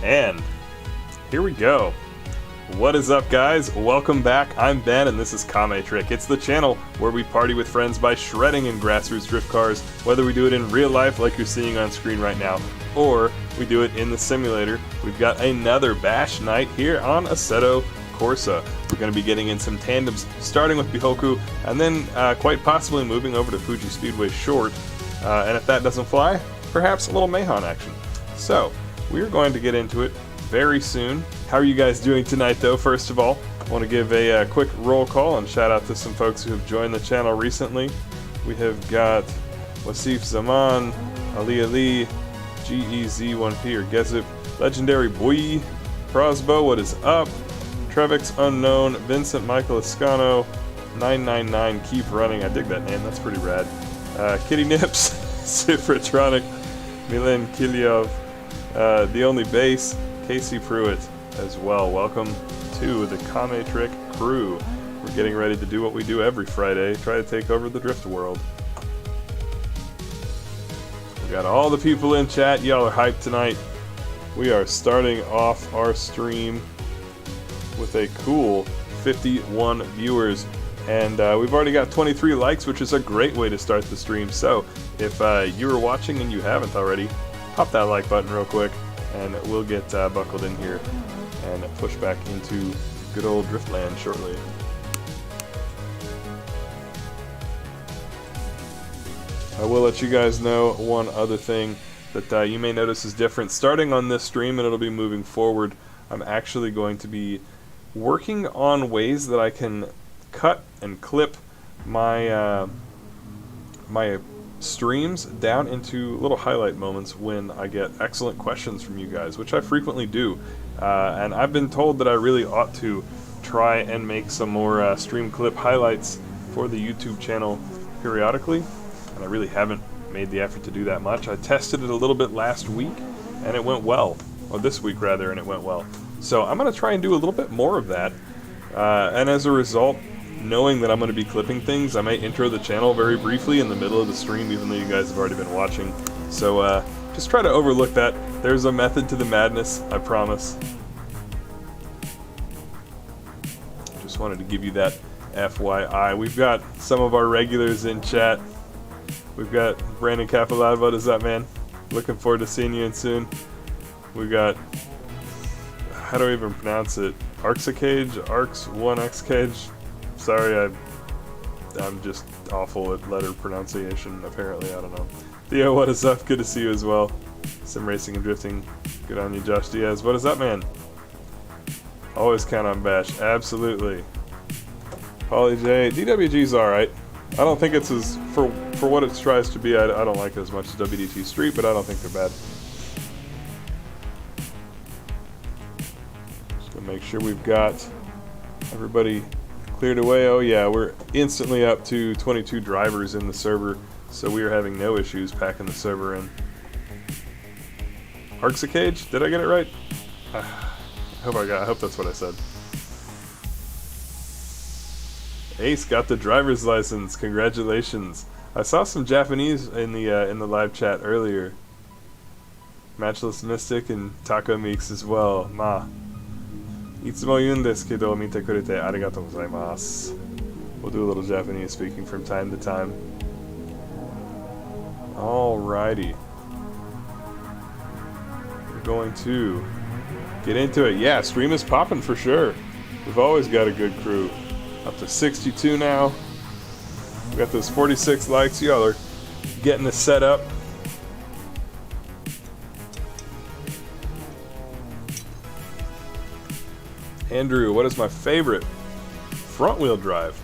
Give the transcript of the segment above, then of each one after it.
And here we go. What is up, guys? Welcome back. I'm Ben, and this is Kame Trick. It's the channel where we party with friends by shredding in grassroots drift cars, whether we do it in real life like you're seeing on screen right now, or we do it in the simulator. We've got another bash night here on Assetto Corsa. We're going to be getting in some tandems, starting with Bihoku, and then quite possibly moving over to Fuji Speedway Short. And if that doesn't fly, perhaps a little Mahon action. So, we're going to get into it very soon. How are you guys doing tonight, though? First of all, I want to give a quick roll call and shout out to some folks who have joined the channel recently. We have got Wasif Zaman, Ali, GEZ1P or Gezip, Legendary Boy, Prosbo, what is up? Trevix Unknown, Vincent Michael Escano, 999, keep running. I dig that name, that's pretty rad. Kitty Nips, Sifratronic, Milan Kiliov, The Only Base, Casey Pruitt as well. Welcome to the Kame Trick crew. We're getting ready to do what we do every Friday, try to take over the drift world. We got all the people in chat, y'all are hyped tonight. We are starting off our stream with a cool 51 viewers. And we've already got 23 likes, which is a great way to start the stream. So, if you are watching and you haven't already, pop that like button real quick, and we'll get buckled in here and push back into good old Driftland shortly. I will let you guys know one other thing that you may notice is different. Starting on this stream, and it'll be moving forward, I'm actually going to be working on ways that I can cut and clip my my streams down into little highlight moments when I get excellent questions from you guys, which I frequently do. And I've been told that I really ought to try and make some more stream clip highlights for the YouTube channel periodically, and I really haven't made the effort to do that much. I tested it a little bit last week, and it went well. Or this week, rather, and it went well. So I'm going to try and do a little bit more of that. And as a result, knowing that I'm going to be clipping things, I may intro the channel very briefly in the middle of the stream, even though you guys have already been watching. So just try to overlook that. There's a method to the madness, I promise. Just wanted to give you that FYI. We've got some of our regulars in chat. We've got Brandon Capilad. What is up, man? Looking forward to seeing you in soon. We got, how do I even pronounce it? Arxicage? Arx1Xcage? Sorry, I'm just awful at letter pronunciation, apparently, I don't know. Theo, what is up? Good to see you as well. Sim Racing and Drifting. Good on you, Josh Diaz. What is up, man? Always count on Bash. Absolutely. Polly J. DWG's alright. I don't think it's as, for what it tries to be, I don't like it as much as WDT Street, but I don't think they're bad. Just gonna make sure we've got everybody cleared away. Oh yeah, we're instantly up to 22 drivers in the server, so we are having no issues packing the server in. Arxicage? Did I get it right? I hope that's what I said. Ace got the driver's license. Congratulations. I saw some Japanese in the live chat earlier. Matchless Mystic and Taco Meeks as well. Ma. いつも言うんですけど見てくれてありがとうございます. We'll do a little Japanese speaking from time to time. Alrighty. We're going to get into it. Yeah, stream is popping for sure. We've always got a good crew. Up to 62 now. We got those 46 likes. Y'all are getting this set up. Andrew, what is my favorite front-wheel drive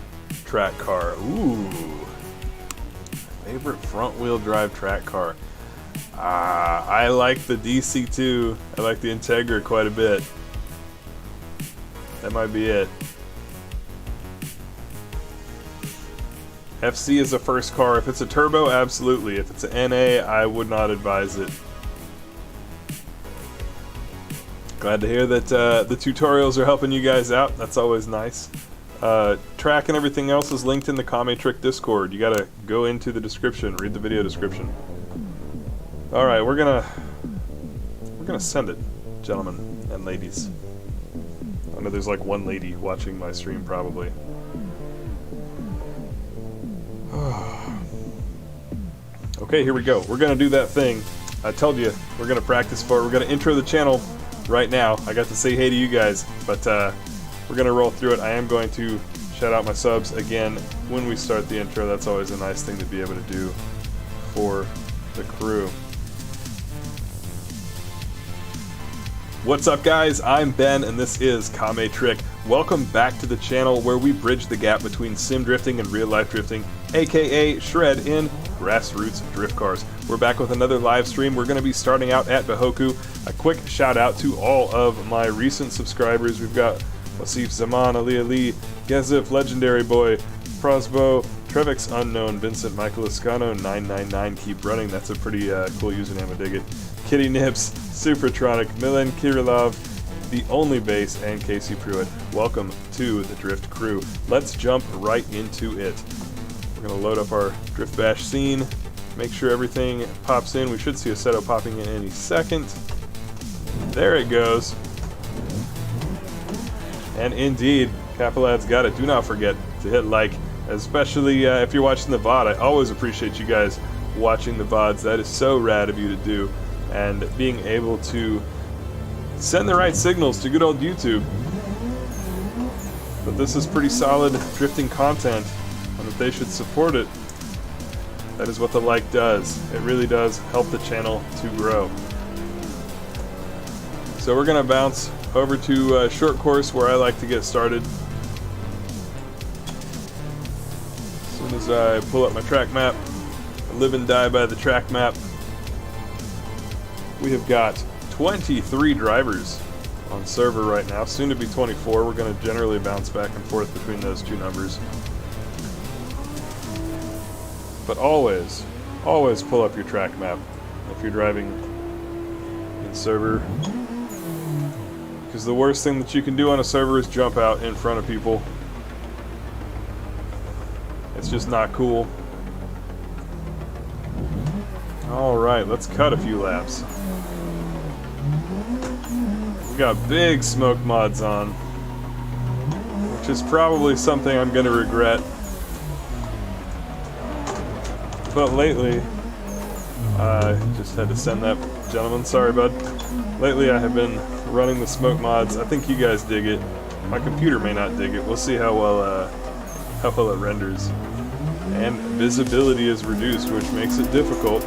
track car? Ooh. Favorite front-wheel drive track car. I like the DC2. I like the Integra quite a bit. That might be it. FC is a first car. If it's a turbo, absolutely. If it's an NA, I would not advise it. Glad to hear that the tutorials are helping you guys out. That's always nice. Track and everything else is linked in the Kame Trick Discord. You gotta go into the description, read the video description. Alright, we're gonna send it. gentlemen and ladies. I know there's like one lady watching my stream probably. Okay, here we go. We're gonna do that thing. I told you, we're gonna practice for it. We're gonna intro the channel right now. I got to say hey to you guys, but we're gonna roll through it. I am going to shout out my subs again when we start the intro. That's always a nice thing to be able to do for the crew. What's up guys, I'm Ben and this is Kame Trick. Welcome back to the channel where we bridge the gap between sim drifting and real life drifting, aka shred in grassroots drift cars. We're back with another live stream. We're going to be starting out at Bahoku. A quick shout out to all of my recent subscribers. We've got Wasif Zaman, Ali Ali, Gezif, Legendary Boy, Prosbo, Trevix Unknown, Vincent Michael Escano, 999, keep running. That's a pretty cool username, I dig it. Kitty Nips, Supertronic, Milan Kirilov, The Only Base, and Casey Pruitt. Welcome to the Drift Crew. Let's jump right into it. We're going to load up our Drift Bash scene, make sure everything pops in. We should see Assetto popping in any second. There it goes. And indeed, Capilad's got it. Do not forget to hit like, especially if you're watching the VOD. I always appreciate you guys watching the VODs. That is so rad of you to do. And being able to send the right signals to good old YouTube. But this is pretty solid drifting content, and that they should support it. That is what the like does. It really does help the channel to grow. So we're going to bounce over to short course where I like to get started. As soon as I pull up my track map, I live and die by the track map. We have got 23 drivers on server right now, soon to be 24. We're going to generally bounce back and forth between those two numbers. But always pull up your track map if you're driving in server. Because the worst thing that you can do on a server is jump out in front of people. It's just not cool. Alright, let's cut a few laps. Got big smoke mods on, which is probably something I'm going to regret. But lately, I just had to send that gentleman, sorry bud. Lately I have been running the smoke mods. I think you guys dig it. My computer may not dig it. We'll see how well it renders. And visibility is reduced, which makes it difficult.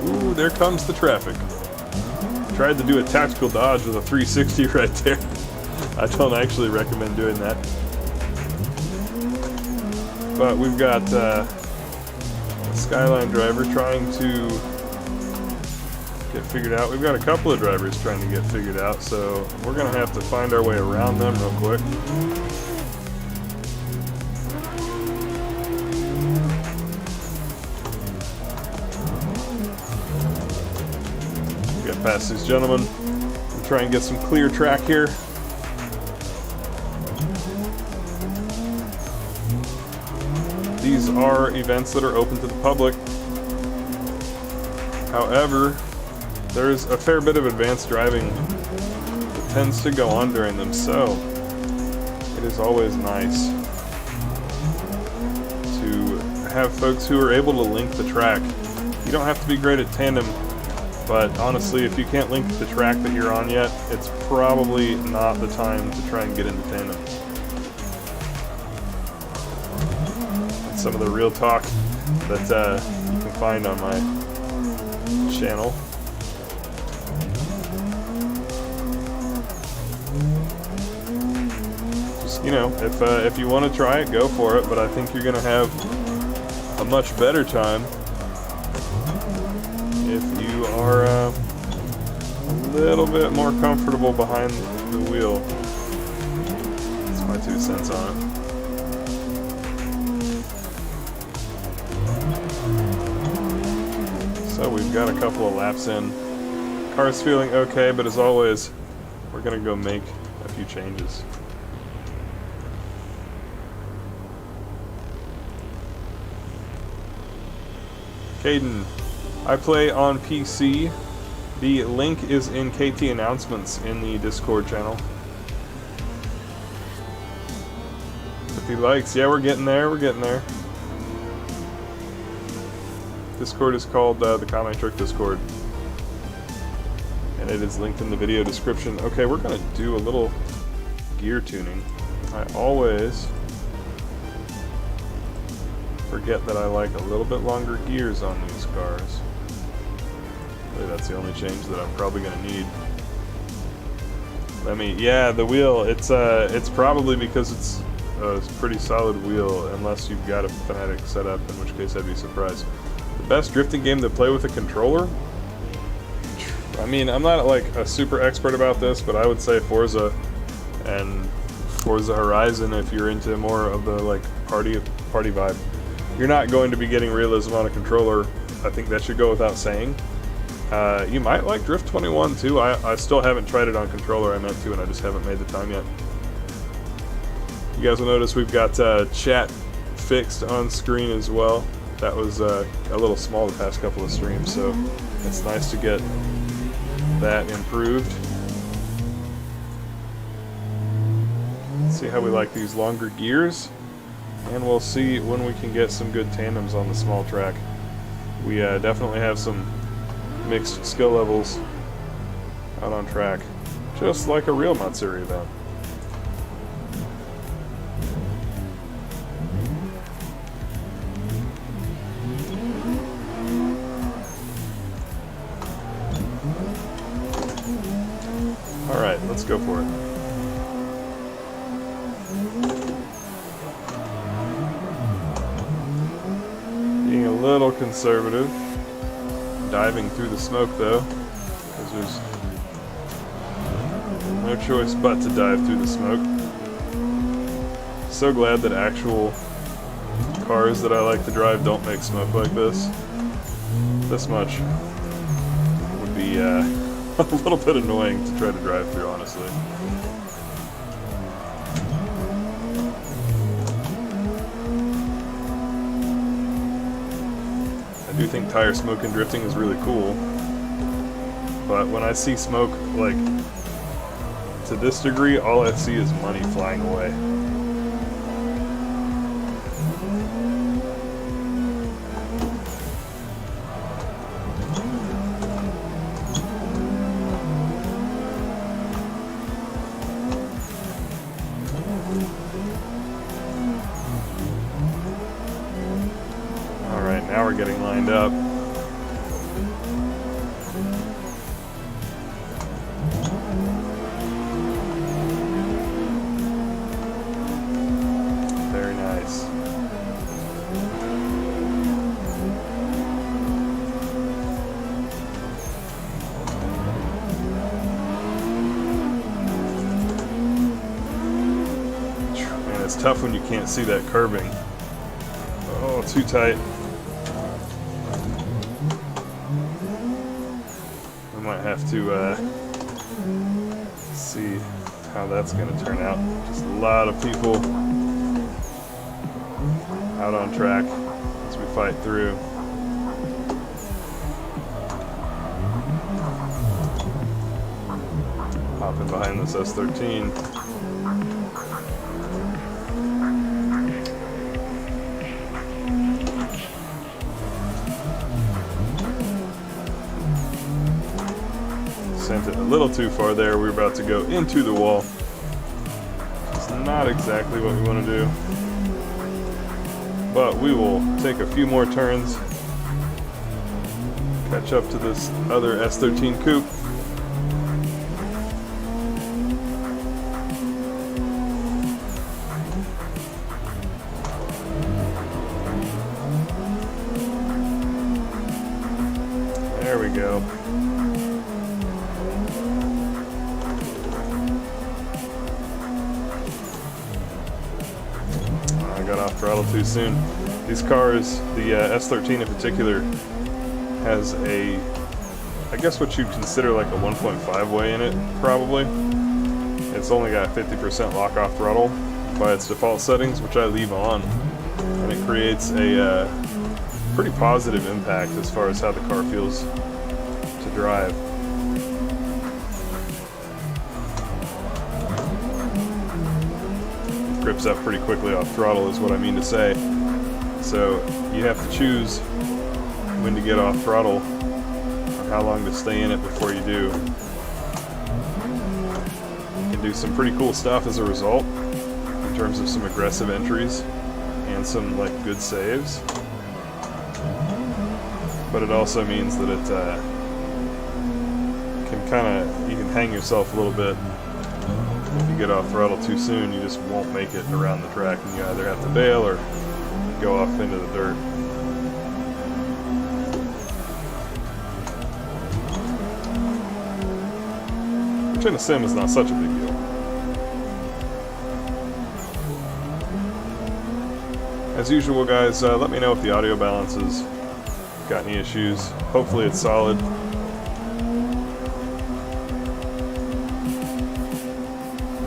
Ooh, there comes the traffic. Tried to do a tactical dodge with a 360 right there. I don't actually recommend doing that. But we've got a Skyline driver trying to get figured out. We've got a couple of drivers trying to get figured out, so we're going to have to find our way around them real quick. Past these gentlemen and try and get some clear track here. These are events that are open to the public. However, there's a fair bit of advanced driving that tends to go on during them, so it is always nice to have folks who are able to link the track. You don't have to be great at Tandem, but honestly, if you can't link the track that you're on yet, it's probably not the time to try and get into Tandem. That's some of the real talk that you can find on my channel. Just, you know, if you want to try it, go for it, but I think you're going to have a much better time if you are a little bit more comfortable behind the wheel. That's my 2 cents on it. So we've got a couple of laps in. Car's feeling okay, but as always, we're gonna go make a few changes. Caden, I play on PC. The link is in KT announcements in the Discord channel. 50 likes. Yeah, we're getting there. We're getting there. Discord is called the Kame Trick Discord. And it is linked in the video description. Okay, we're going to do a little gear tuning. I always forget that I like a little bit longer gears on these cars. Really, that's the only change that I'm probably going to need. Yeah, the wheel, it's probably because it's a pretty solid wheel, unless you've got a Fanatec setup, in which case I'd be surprised. The best drifting game to play with a controller? I mean, I'm not like a super expert about this, but I would say Forza and Forza Horizon if you're into more of the like party vibe. You're not going to be getting realism on a controller. I think that should go without saying. You might like Drift 21 too. I still haven't tried it on controller. I meant to, and I just haven't made the time yet. You guys will notice we've got chat fixed on screen as well. That was a little small the past couple of streams, so it's nice to get that improved. Let's see how we like these longer gears, and we'll see when we can get some good tandems on the small track. We definitely have some mixed skill levels out on track, just like a real Matsuri event. Alright, let's go for it. Being a little conservative. Diving through the smoke though, because there's no choice but to dive through the smoke. So glad that actual cars that I like to drive don't make smoke like this. This much would be a little bit annoying to try to drive through, honestly. I do think tire smoke and drifting is really cool, but when I see smoke like to this degree, all I see is money flying away. Alright, now we're getting lined up. Very nice. Man, it's tough when you can't see that curbing. Oh, too tight. I might have to see how that's going to turn out. Just a lot of people out on track as we fight through. Hopping behind this S13. Sent it a little too far there. We're about to go into the wall. It's not exactly what we want to do. But we will take a few more turns. Catch up to this other S13 coupe. There we go. I got off throttle too soon. These cars, the S13 in particular, has a, I guess what you'd consider like a 1.5 way in it, probably. It's only got 50% lock-off throttle by its default settings, which I leave on. And it creates a pretty positive impact as far as how the car feels to drive. trips up pretty quickly off throttle is what I mean to say. So you have to choose when to get off throttle and how long to stay in it before you do. You can do some pretty cool stuff as a result in terms of some aggressive entries and some like good saves. But it also means that it you can hang yourself a little bit. If you get off throttle too soon, you just won't make it around the track, and you either have to bail or go off into the dirt. Which in a sim is not such a big deal. As usual, guys, let me know if the audio balance has got any issues. Hopefully it's solid.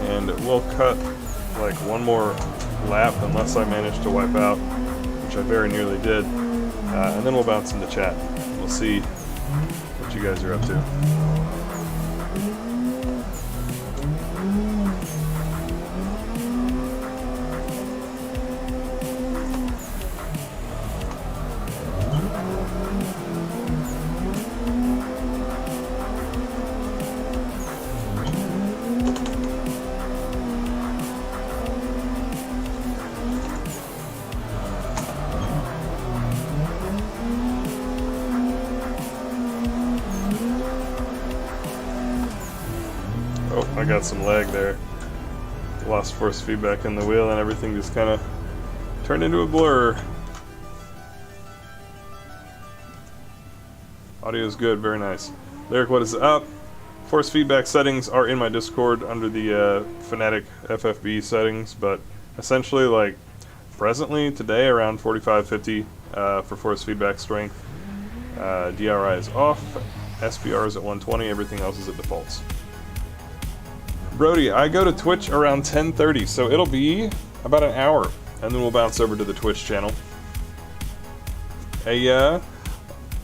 And we'll cut like one more lap unless I manage to wipe out, which I very nearly did, and then we'll bounce into chat. We'll see what you guys are up to. I got some lag there. Lost force feedback in the wheel and everything just kind of turned into a blur. Audio is good, very nice. Lyric, what is up? Force feedback settings are in my Discord under the Fanatec FFB settings, but essentially, like, presently, today, around 45-50 for force feedback strength. DRI is off, SPR is at 120, everything else is at defaults. Brody, I go to Twitch around 10:30, so it'll be about an hour, and then we'll bounce over to the Twitch channel.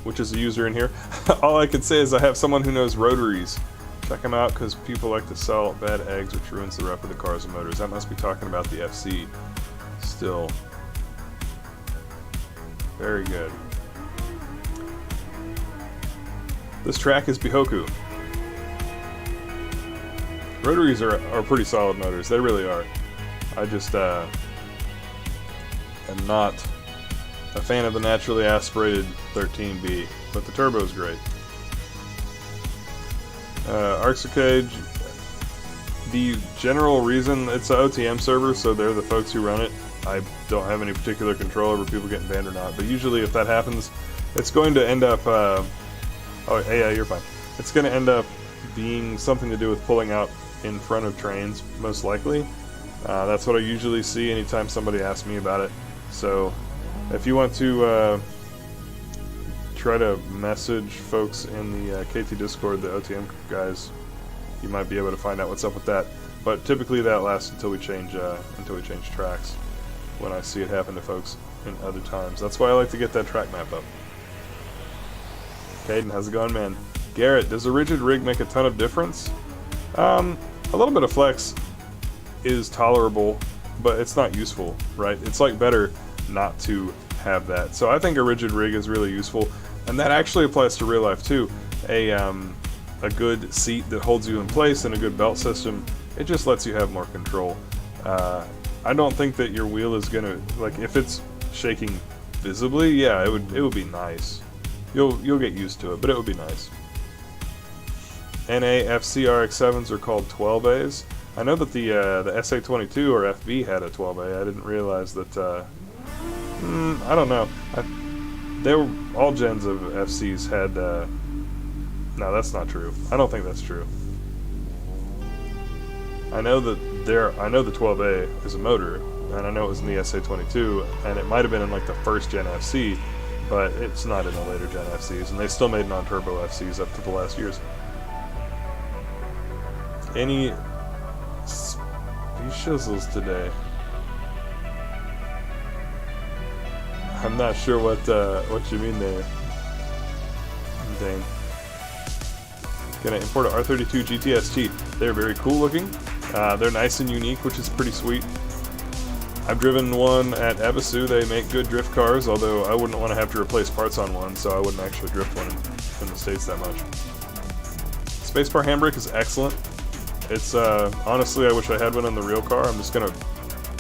Which is a user in here. All I can say is I have someone who knows rotaries. Check them out, because people like to sell bad eggs, which ruins the rep of the cars and motors. That must be talking about the FC. Still. Very good. This track is Bihoku. Rotaries are pretty solid motors. They really are. I just am not a fan of the naturally aspirated 13B, but the turbo is great. Arxicage, the general reason it's an OTM server, so they're the folks who run it. I don't have any particular control over people getting banned or not, but usually if that happens, it's going to end up, oh yeah, you're fine. It's going to end up being something to do with pulling out in front of trains, most likely. That's what I usually see anytime somebody asks me about it. So if you want to try to message folks in the KT Discord, the OTM guys, you might be able to find out what's up with that. But typically that lasts until we change tracks, when I see it happen to folks in other times. That's why I like to get that track map up. Caden, how's it going, man? Garrett, does a rigid rig make a ton of difference? A little bit of flex is tolerable, but it's not useful, right? It's like better not to have that. So I think a rigid rig is really useful, and that actually applies to real life too. A good seat that holds you in place and a good belt system, it just lets you have more control. I don't think that your wheel is gonna, like, if it's shaking visibly, yeah, it would be nice. You'll get used to it, but it would be nice. NA FCRX7s are called 12As. I know that the SA22 or FB had a 12A. I didn't realize that. I don't know. They were all gens of FCs had. No, that's not true. I don't think that's true. I know that I know the 12A is a motor, and I know it was in the SA22, and it might have been in like the first gen FC, but it's not in the later gen FCs, and they still made non-turbo FCs up to the last years. Any shizzles today? I'm not sure what you mean there. Dang. Gonna import a R32 GTST. They're very cool looking. They're nice and unique, which is pretty sweet. I've driven one at Ebisu. They make good drift cars, although I wouldn't want to have to replace parts on one, so I wouldn't actually drift one in the States that much. Spacebar handbrake is excellent. It's, honestly, I wish I had one on the real car. I'm just going to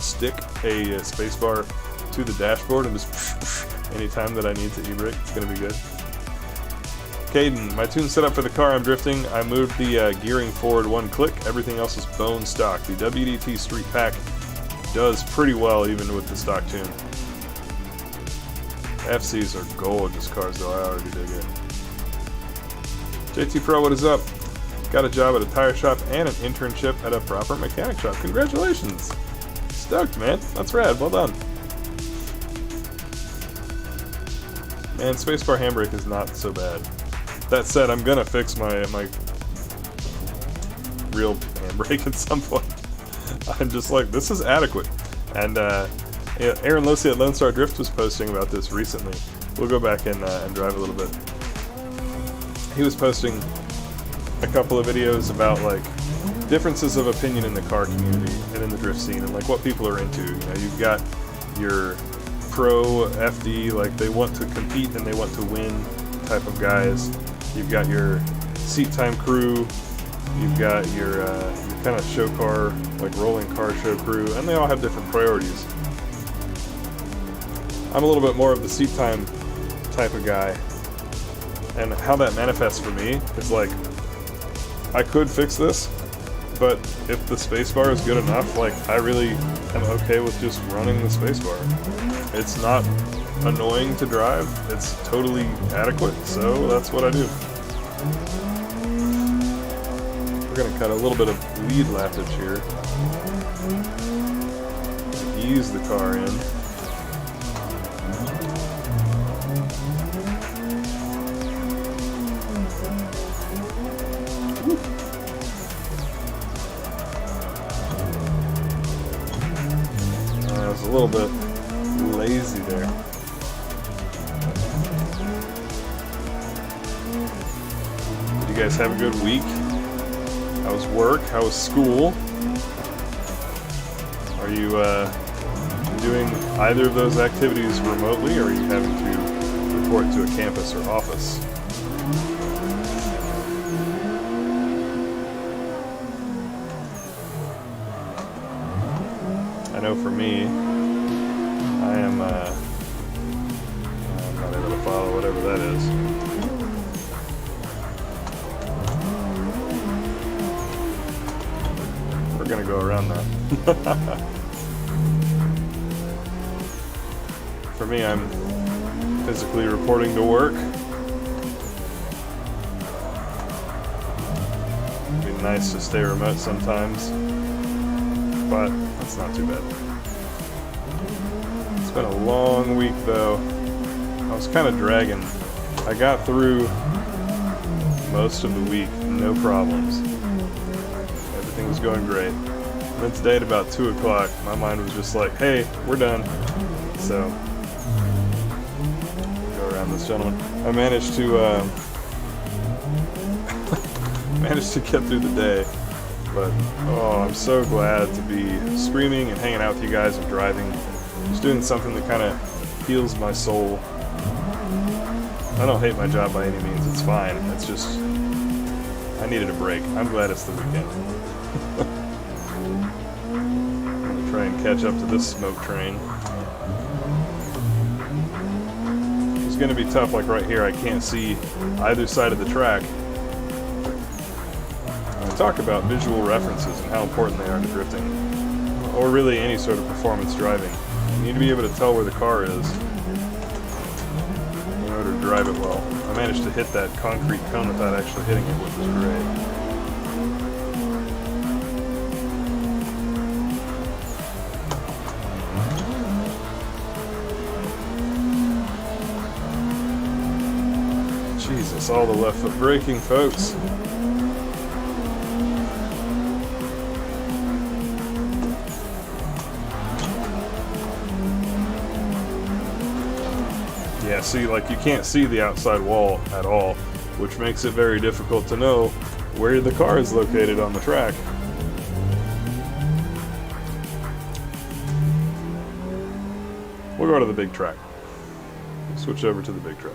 stick a spacebar to the dashboard and just anytime that I need to e-brake. It's going to be good. Caden, my tune setup for the car I'm drifting, I moved the gearing forward one click. Everything else is bone stock. The WDT Street Pack does pretty well even with the stock tune. FCs are gorgeous cars though, I already dig it. JT Pro, what is up? Got a job at a tire shop and an internship at a proper mechanic shop. Congratulations! Stoked, man. That's rad. Well done. Man, spacebar handbrake is not so bad. That said, I'm gonna fix my real handbrake at some point. I'm just like, this is adequate. And yeah, Aaron Losey at Lone Star Drift was posting about this recently. We'll go back and drive a little bit. He was posting a couple of videos about like differences of opinion in the car community and in the drift scene and like what people are into. You know, you've got your pro FD, like they want to compete and they want to win type of guys. You've got your seat time crew. You've got your kind of show car, like rolling car show crew, and they all have different priorities. I'm a little bit more of the seat time type of guy, and how that manifests for me is like, I could fix this, but if the spacebar is good enough, like I really am okay with just running the spacebar. It's not annoying to drive, it's totally adequate, so that's what I do. We're gonna cut a little bit of lead lappage here. Ease the car in. I was a little bit lazy there. Did you guys have a good week? How was work? How was school? Are you doing either of those activities remotely, or are you having to report to a campus or office? I know for me, I'm not able to follow whatever that is. We're gonna go around that. For me, I'm physically reporting to work. It'd be nice to stay remote sometimes, but that's not too bad. It's been a long week though. I was kind of dragging. I got through most of the week, no problems. Everything was going great. And then today at about 2 o'clock, my mind was just like, hey, we're done. So, go around this gentleman. I managed to get through the day. But, oh, I'm so glad to be streaming and hanging out with you guys and driving. Just doing something that kind of heals my soul. I don't hate my job by any means, it's fine. It's just, I needed a break. I'm glad it's the weekend. I'm gonna try and catch up to this smoke train. It's gonna be tough, like right here, I can't see either side of the track. Talk about visual references and how important they are to drifting, or really any sort of performance driving. You need to be able to tell where the car is in order to drive it well. I managed to hit that concrete cone without actually hitting it, which was great. Jesus, all the left foot braking, folks. Yeah, see, like you can't see the outside wall at all, which makes it very difficult to know where the car is located on the track. We'll go to the big track. Switch over to the big track.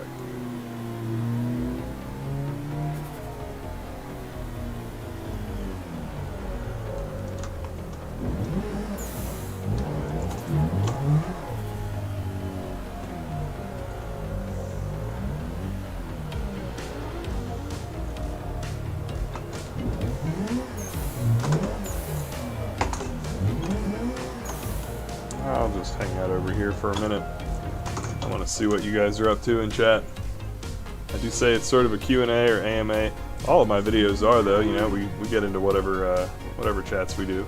I'll just hang out over here for a minute. I want to see what you guys are up to in chat. I do say it's sort of a Q&A or AMA. All of my videos are, though. You know, we get into whatever chats we do.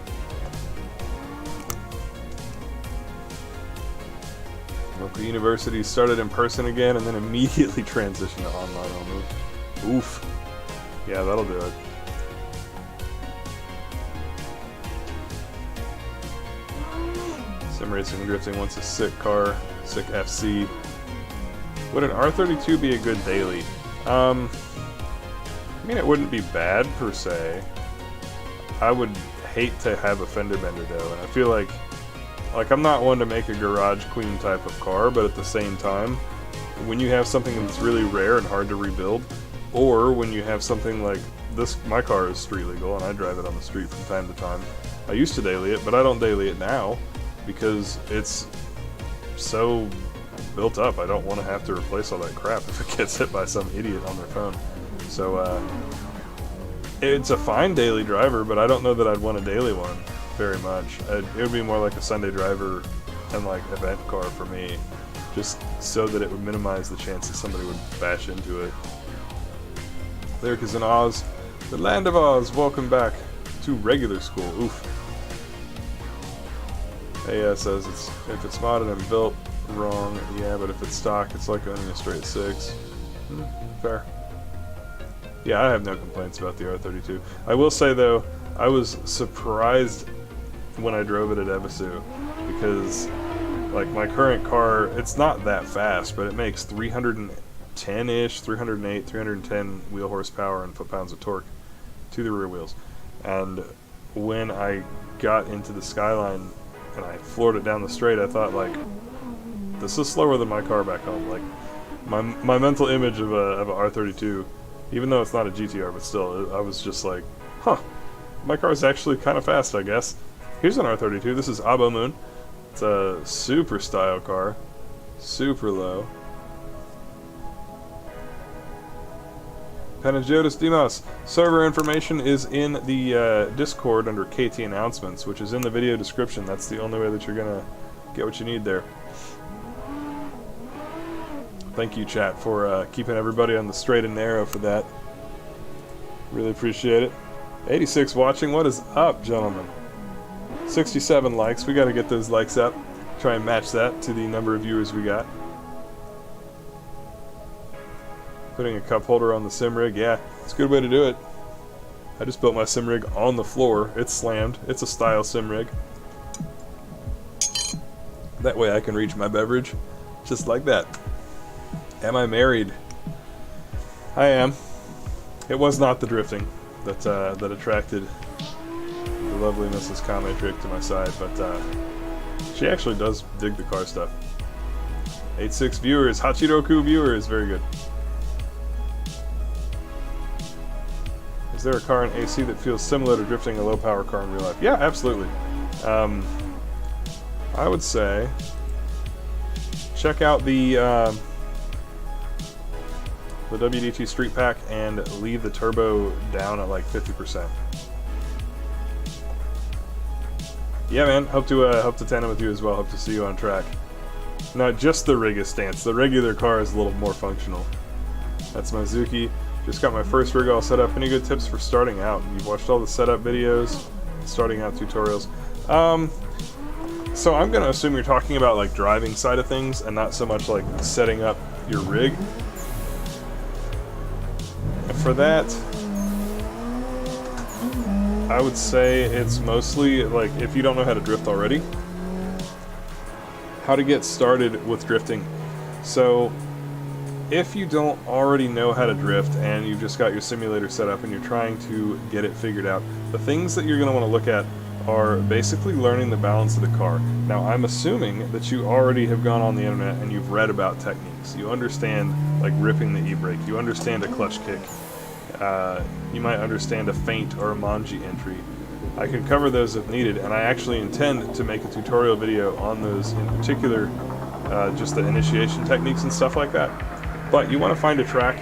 Local universities started in person again and then immediately transitioned to online only. Oof. Yeah, that'll do it. Sim racing and drifting wants a sick car, sick FC. Would an R32 be a good daily? I mean, it wouldn't be bad per se. I would hate to have a fender bender though, and I feel like I'm not one to make a garage queen type of car, but at the same time, when you have something that's really rare and hard to rebuild, or when you have something like this, my car is street legal and I drive it on the street from time to time. I used to daily it, but I don't daily it now because it's so built up. I don't want to have to replace all that crap if it gets hit by some idiot on their phone. So it's a fine daily driver, but I don't know that I'd want a daily one very much. It would be more like a Sunday driver and like event car for me, just so that it would minimize the chance that somebody would bash into it. Lyric is in Oz, the land of Oz. Welcome back to regular school. Oof. AS says if it's modded and built wrong, yeah, but if it's stock, it's like owning a straight 6. Fair. Yeah, I have no complaints about the R32. I will say though, I was surprised when I drove it at Evisu, because like my current car, it's not that fast, but it makes 310-ish, 308, 310 wheel horsepower and foot-pounds of torque to the rear wheels. And when I got into the Skyline and I floored it down the straight, I thought like, this is slower than my car back home. Like my mental image of a R32, even though it's not a GTR, but still, I was just like, huh, my car's actually kind of fast, I guess. Here's an R32. This is Abo Moon. It's a super style car, super low. Panagiotis Dimos. Server information is in the Discord under KT announcements, which is in the video description. That's the only way that you're gonna get what you need there. Thank you, chat, for keeping everybody on the straight and narrow for that. Really appreciate it. 86 watching. What is up, gentlemen? 67 likes. We got to get those likes up. Try and match that to the number of viewers we got. Putting a cup holder on the sim rig. Yeah, it's a good way to do it. I just built my sim rig on the floor. It's slammed. It's a style sim rig. That way I can reach my beverage just like that. Am I married? I am. It was not the drifting that attracted the lovely Mrs. Kame Trick to my side, but she actually does dig the car stuff. 86 viewers, Hachiroku viewers, very good. Is there a car in AC that feels similar to drifting a low power car in real life? Yeah, absolutely. I would say check out the WDT Street Pack and leave the turbo down at like 50%. Yeah, man. Hope to tandem with you as well. Hope to see you on track. Not just the rig is stance. The regular car is a little more functional. That's my Zuki. Just got my first rig all set up. Any good tips for starting out? You've watched all the setup videos, starting out tutorials. So I'm gonna assume you're talking about like driving side of things and not so much like setting up your rig. For that, I would say it's mostly like if you don't know how to drift already, how to get started with drifting. So if you don't already know how to drift and you've just got your simulator set up and you're trying to get it figured out, the things that you're going to want to look at are basically learning the balance of the car. Now, I'm assuming that you already have gone on the internet and you've read about techniques. You understand, like, ripping the e-brake. You understand a clutch kick. You might understand a feint or a manji entry. I can cover those if needed, and I actually intend to make a tutorial video on those in particular, just the initiation techniques and stuff like that. But you want to find a track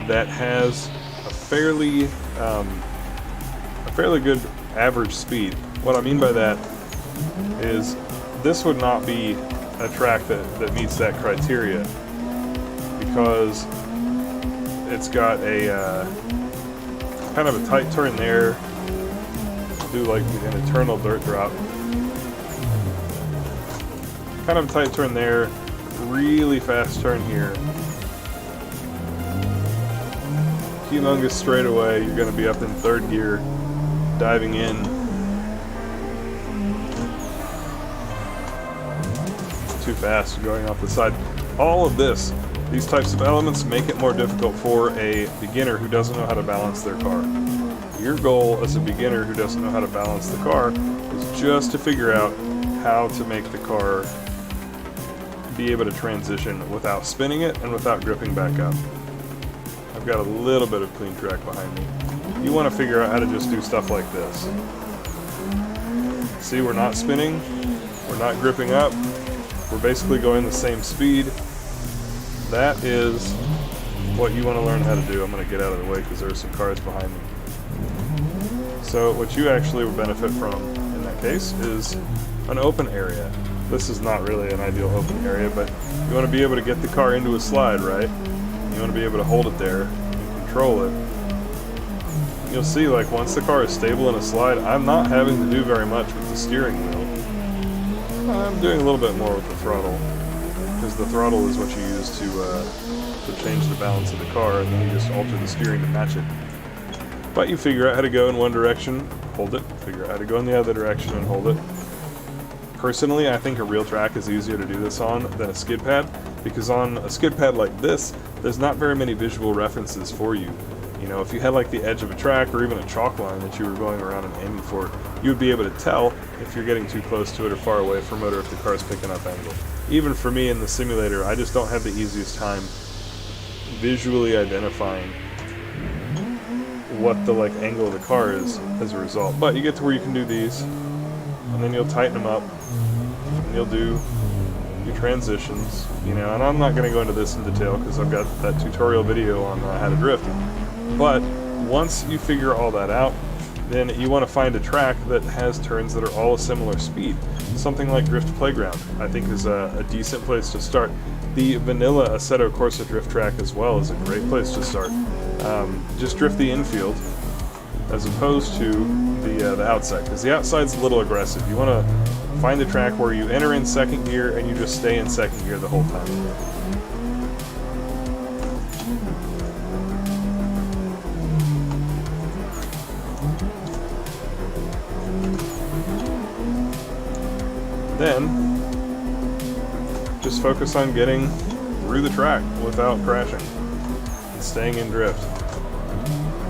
that has a fairly good average speed. What I mean by that is this would not be a track that meets that criteria, because it's got a kind of a tight turn there, do like an eternal dirt drop, kind of a tight turn there, really fast turn here, humongous straightaway. You're going to be up in third gear, diving in. Too fast, going off the side. All of this, these types of elements make it more difficult for a beginner who doesn't know how to balance their car. Your goal as a beginner who doesn't know how to balance the car is just to figure out how to make the car be able to transition without spinning it and without gripping back up. I've got a little bit of clean track behind me. You want to figure out how to just do stuff like this. See, we're not spinning, we're not gripping up, we're basically going the same speed. That is what you want to learn how to do. I'm going to get out of the way because there are some cars behind me. So what you actually would benefit from in that case is an open area. This is not really an ideal open area, but you want to be able to get the car into a slide, right? You want to be able to hold it there and control it. You'll see, like, once the car is stable in a slide, I'm not having to do very much with the steering wheel. I'm doing a little bit more with the throttle, because the throttle is what you use to change the balance of the car, and then you just alter the steering to match it. But you figure out how to go in one direction, hold it, figure out how to go in the other direction and hold it. Personally, I think a real track is easier to do this on than a skid pad, because on a skid pad like this, there's not very many visual references for you. You know, if you had like the edge of a track or even a chalk line that you were going around and aiming for, you would be able to tell if you're getting too close to it or far away from it, or if the car's picking up angle. Even for me in the simulator, I just don't have the easiest time visually identifying what the angle of the car is as a result. But you get to where you can do these, and then you'll tighten them up, and you'll do your transitions, you know, and I'm not going to go into this in detail because I've got that tutorial video on how to drift. But once you figure all that out, then you want to find a track that has turns that are all a similar speed. Something like Drift Playground, I think, is a decent place to start. The vanilla Assetto Corsa drift track as well is a great place to start. Just drift the infield as opposed to the outside, because the outside's a little aggressive. You want to find a track where you enter in second gear and you just stay in second gear the whole time. Then, just focus on getting through the track without crashing and staying in drift.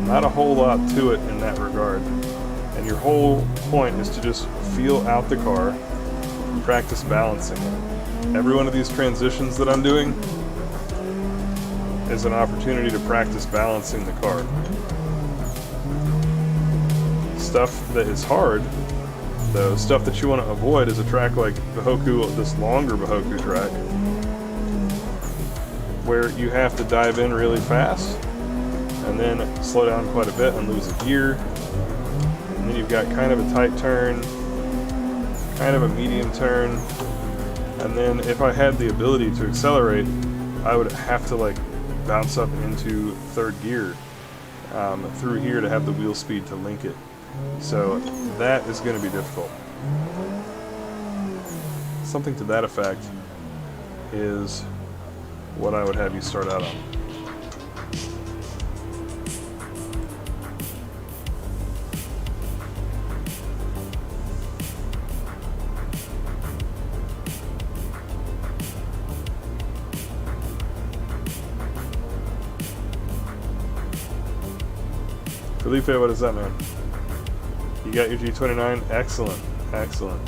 Not a whole lot to it in that regard. And your whole point is to just feel out the car and practice balancing it. Every one of these transitions that I'm doing is an opportunity to practice balancing the car. Stuff that is hard, though, stuff that you want to avoid, is a track like Bahoku, this longer Bahoku track, where you have to dive in really fast and then slow down quite a bit and lose a gear. And then you've got kind of a tight turn, kind of a medium turn, and then if I had the ability to accelerate, I would have to bounce up into third gear through here to have the wheel speed to link it. So that is going to be difficult. Something to that effect is what I would have you start out on. Felipe, what is that, man? You got your G29? Excellent, excellent.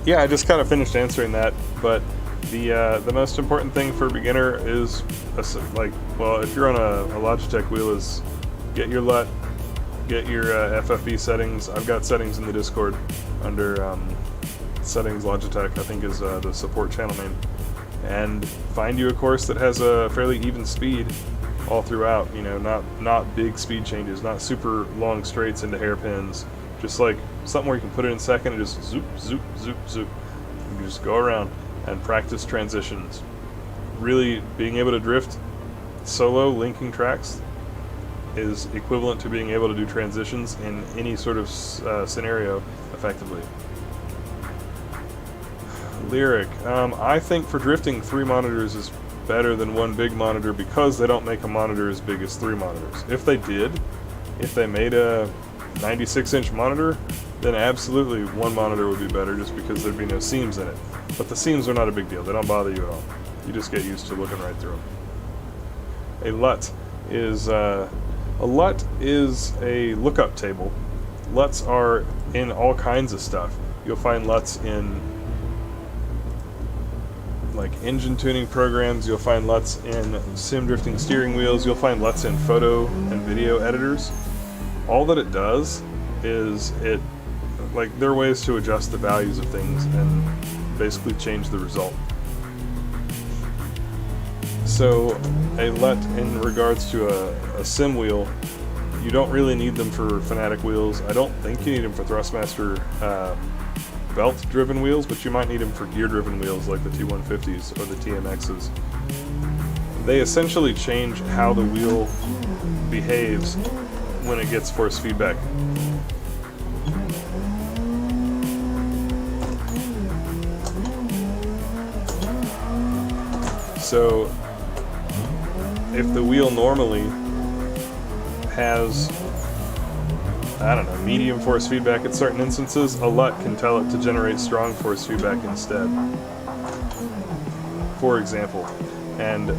Yeah, I just kind of finished answering that, but the most important thing for a beginner is, well, if you're on a Logitech wheel, is get your LUT, get your FFB settings. I've got settings in the Discord under settings Logitech, I think is the support channel name, and find you a course that has a fairly even speed all throughout. You know, not big speed changes, not super long straights into hairpins, just like something where you can put it in second and just zoop, zoop, zoop, zoop. You just go around and practice transitions. Really being able to drift solo linking tracks is equivalent to being able to do transitions in any sort of scenario effectively. Lyric. I think for drifting 3 monitors is better than 1 big monitor because they don't make a monitor as big as 3 monitors. If they did, if they made a 96-inch monitor, then absolutely 1 monitor would be better just because there'd be no seams in it. But the seams are not a big deal. They don't bother you at all. You just get used to looking right through them. A LUT is a lookup table. LUTs are in all kinds of stuff. You'll find LUTs in like engine tuning programs, you'll find LUTs in sim drifting steering wheels, you'll find LUTs in photo and video editors. All that it does is there are ways to adjust the values of things and basically change the result. So a LUT in regards to a sim wheel, you don't really need them for Fanatec wheels. I don't think you need them for Thrustmaster belt-driven wheels, but you might need them for gear-driven wheels like the T150s or the TMXs. They essentially change how the wheel behaves when it gets force feedback. So if the wheel normally has, I don't know, medium force feedback at certain instances, a LUT can tell it to generate strong force feedback instead, for example. And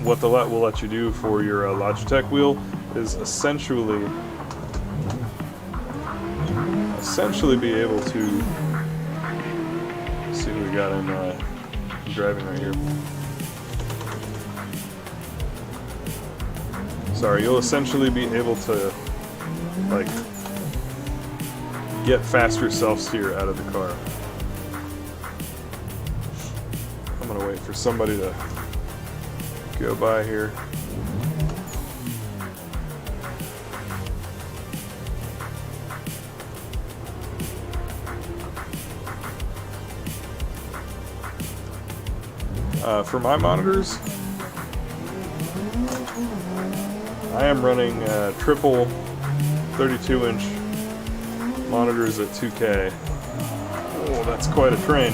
what the LUT will let you do for your Logitech wheel is essentially be able to, let's see what we got in driving right here. Sorry, you'll essentially be able to like get faster self-steer out of the car. I'm gonna wait for somebody to go by here. For my monitors, I am running triple 32-inch monitors at 2K. Oh, that's quite a train.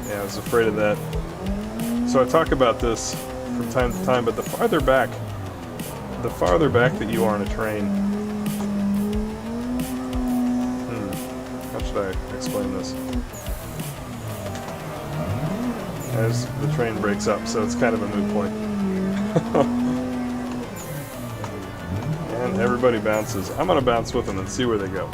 Yeah, I was afraid of that. So I talk about this from time to time, but the farther back that you are on a train, how should I explain this? As the train breaks up, so it's kind of a moot point. And everybody bounces. I'm gonna bounce with them and see where they go.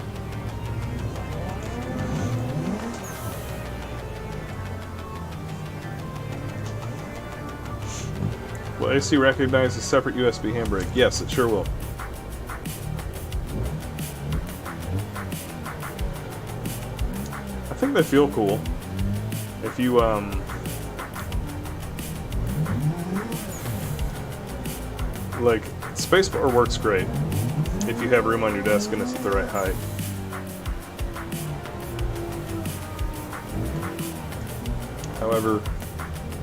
Will AC recognize a separate USB handbrake? Yes, it sure will. I think they feel cool. If you like, spacebar works great if you have room on your desk and it's at the right height. However,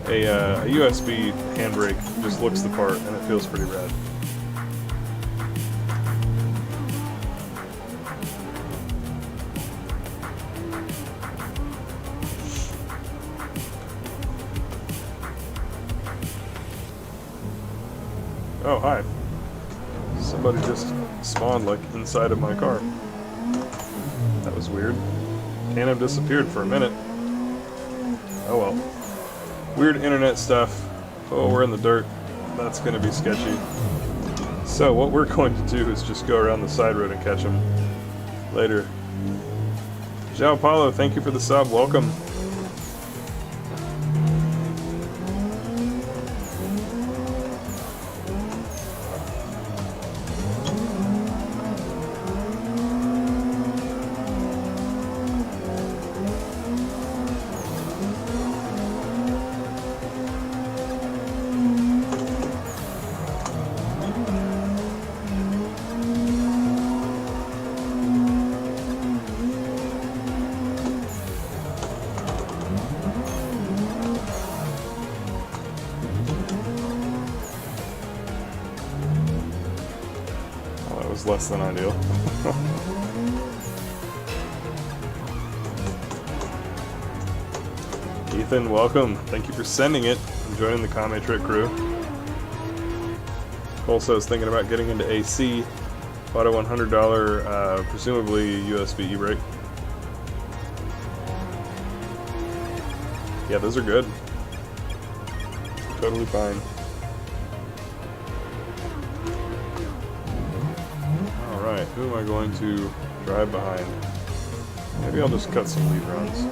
a USB handbrake just looks the part and it feels pretty rad. Oh, hi. Somebody just spawned, like, inside of my car. That was weird. Tandem disappeared for a minute. Oh well. Weird internet stuff Oh, we're in the dirt. That's going to be sketchy. So what we're going to do is just go around the side road and catch him later. Zhao Paulo, thank you for the sub. Welcome. Less than ideal. Ethan, welcome. Thank you for sending it and joining the Kame Trick crew. Also, is thinking about getting into AC. Bought a $100, presumably USB e-brake. Yeah, those are good. Totally fine. Alright, who am I going to drive behind? Maybe I'll just cut some lead runs.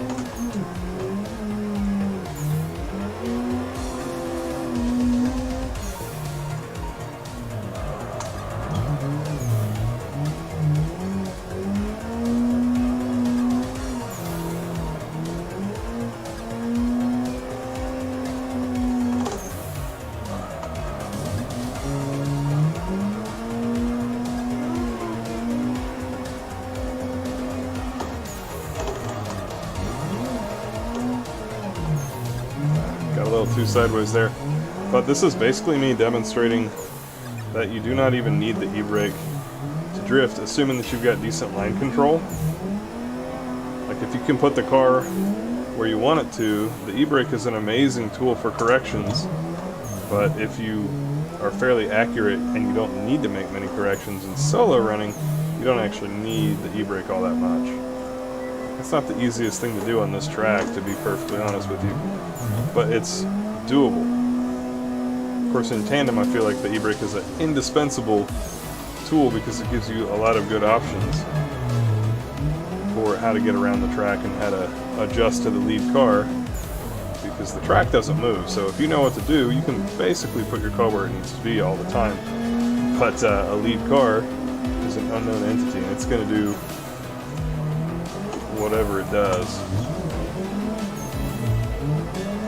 Too sideways there, but this is basically me demonstrating that you do not even need the e-brake to drift, assuming that you've got decent line control. Like if you can put the car where you want it to, the e-brake is an amazing tool for corrections, but if you are fairly accurate and you don't need to make many corrections in solo running, you don't actually need the e-brake all that much. It's not the easiest thing to do on this track, to be perfectly honest with you, but it's doable. Of course, in Tandem, I feel like the e-brake is an indispensable tool because it gives you a lot of good options for how to get around the track and how to adjust to the lead car, because the track doesn't move. So if you know what to do, you can basically put your car where it needs to be all the time. But a lead car is an unknown entity, and it's going to do whatever it does.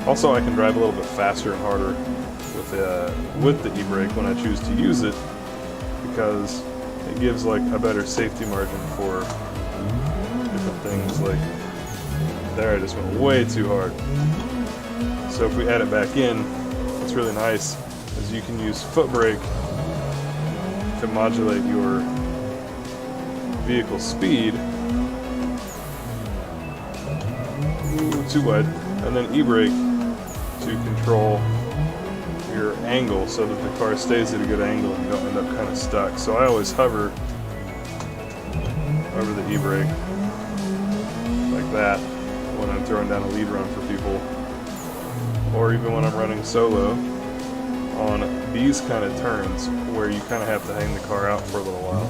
Also, I can drive a little bit faster and harder with the e-brake when I choose to use it, because it gives like a better safety margin for different things. Like there, I just went way too hard. So if we add it back in, what's really nice is you can use foot brake to modulate your vehicle speed. Ooh, too wide. And then e-brake to control your angle so that the car stays at a good angle and you don't end up kind of stuck. So I always hover over the e-brake like that when I'm throwing down a lead run for people, or even when I'm running solo on these kind of turns where you kind of have to hang the car out for a little while.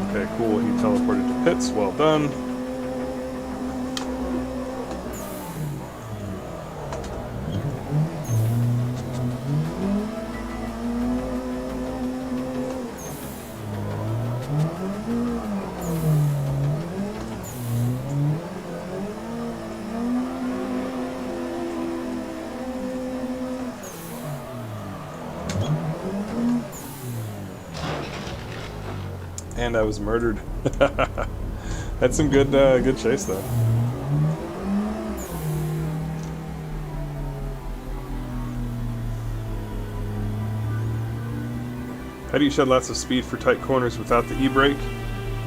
Okay, cool. He teleported to pits. Well done. And I was murdered. Had some good chase though. How do you shed lots of speed for tight corners without the e-brake?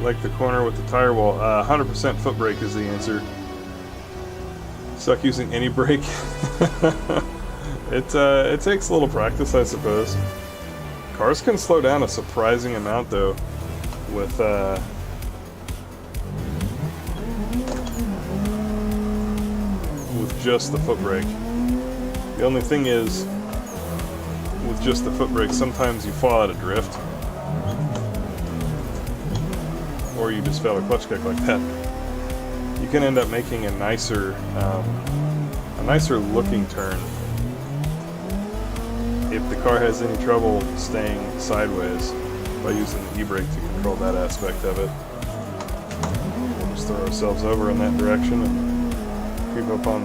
Like the corner with the tire wall. 100% foot brake is the answer. Suck using any brake. It takes a little practice, I suppose. Cars can slow down a surprising amount though with just the foot brake. The only thing is, with just the foot brake, sometimes you fall out of drift. Or you just fail a clutch kick like that. You can end up making a nicer looking turn if the car has any trouble staying sideways by using the e-brake to control that aspect of it. We'll just throw ourselves over in that direction and creep up on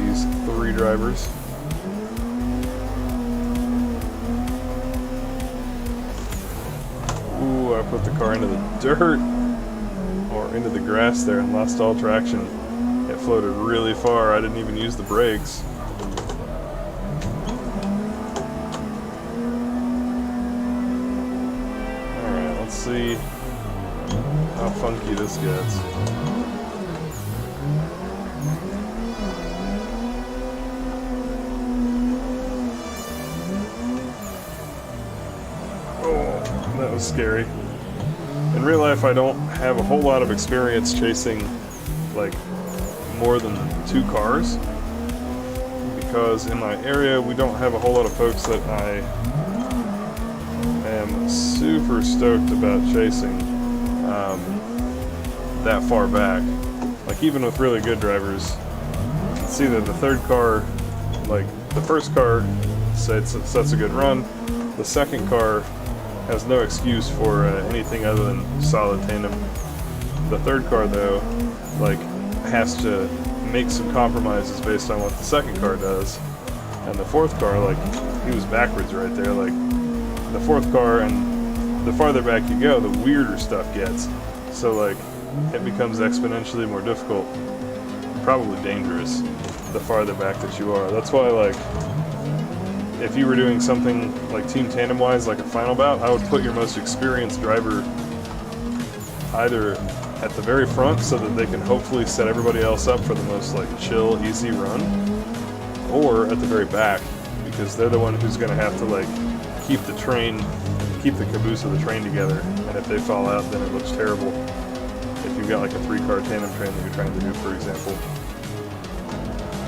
these 3 drivers. Ooh, I put the car into the dirt or into the grass there and lost all traction. It floated really far. I didn't even use the brakes. Alright, let's see how funky this gets. Oh, that was scary. In real life, I don't have a whole lot of experience chasing, like, more than 2 cars, because in my area we don't have a whole lot of folks that I am super stoked about chasing that far back. Like, even with really good drivers, you can see that the third car, like the first car sets a good run, the second car has no excuse for anything other than solid tandem. The third car, though, like, has to make some compromises based on what the second car does. And the fourth car, like, he was backwards right there. Like, the fourth car, and the farther back you go, the weirder stuff gets. So, like, it becomes exponentially more difficult, probably dangerous, the farther back that you are. That's why, like, if you were doing something like team tandem wise, like a final bout, I would put your most experienced driver either at the very front so that they can hopefully set everybody else up for the most, like, chill, easy run, or at the very back, because they're the one who's going to have to, like, keep the caboose of the train together, and if they fall out, then it looks terrible. If you've got, like, a 3-car tandem train that you're trying to do, for example.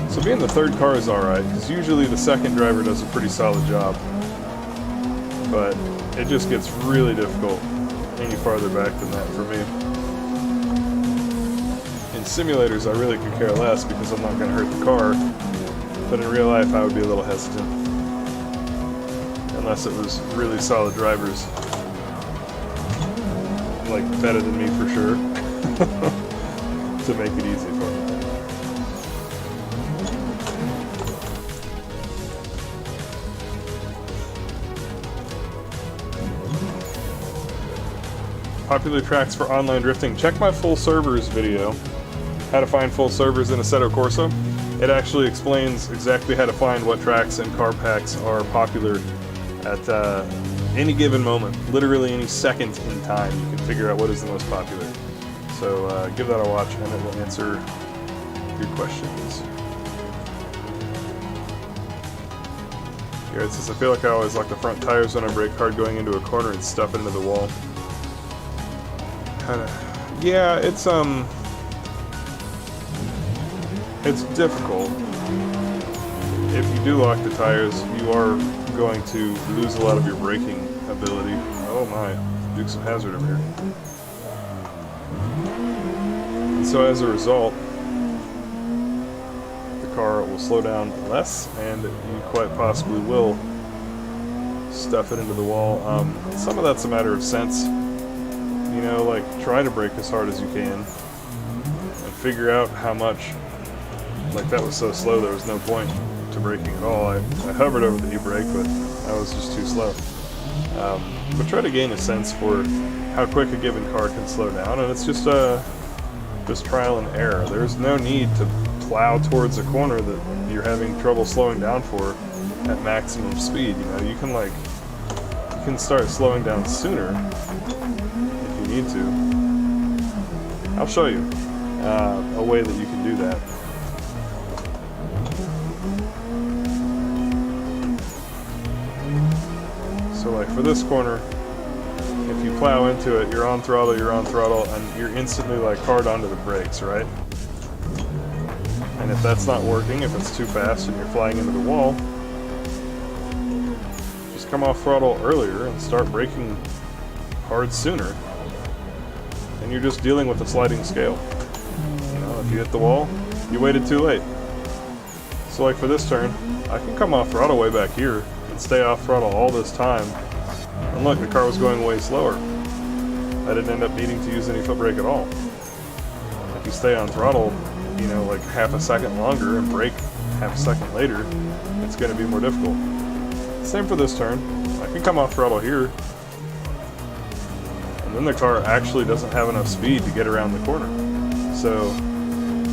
So being the third car is alright, because usually the second driver does a pretty solid job, but it just gets really difficult any farther back than that for me. In simulators, I really could care less because I'm not going to hurt the car, but in real life I would be a little hesitant. Unless it was really solid drivers, like better than me for sure, to make it easy for me. Popular tracks for online drifting. Check my full servers video, how to find full servers in Assetto Corsa. It actually explains exactly how to find what tracks and car packs are popular at any given moment. Literally any second in time, you can figure out what is the most popular. So give that a watch and it will answer your questions. Garrett says, I feel like I always lock the front tires when I brake hard going into a corner and stuff into the wall. Yeah, it's difficult. If you do lock the tires, you are going to lose a lot of your braking ability. Oh my, Dukes of Hazzard over here. And so as a result, the car will slow down less, and you quite possibly will stuff it into the wall. Some of that's a matter of sense. You know, like, try to brake as hard as you can and figure out how much. Like, that was so slow there was no point to braking at all. I hovered over the e-brake, but I was just too slow. But try to gain a sense for how quick a given car can slow down, and it's just trial and error. There's no need to plow towards a corner that you're having trouble slowing down for at maximum speed. You know, you can start slowing down sooner if you need to. I'll show you a way that you can do that. So, like, for this corner, if you plow into it, you're on throttle, and you're instantly, like, hard onto the brakes, right? And And if that's not working, if it's too fast and you're flying into the wall, just come off throttle earlier and start braking hard sooner. And you're just dealing with a sliding scale. You know, if you hit the wall, you waited too late. So like for this turn, I can come off throttle way back here and stay off throttle all this time. And look, the car was going way slower. I didn't end up needing to use any foot brake at all. If you stay on throttle, you know, like half a second longer and brake half a second later, it's going to be more difficult. Same for this turn. I can come off throttle here, and then the car actually doesn't have enough speed to get around the corner. So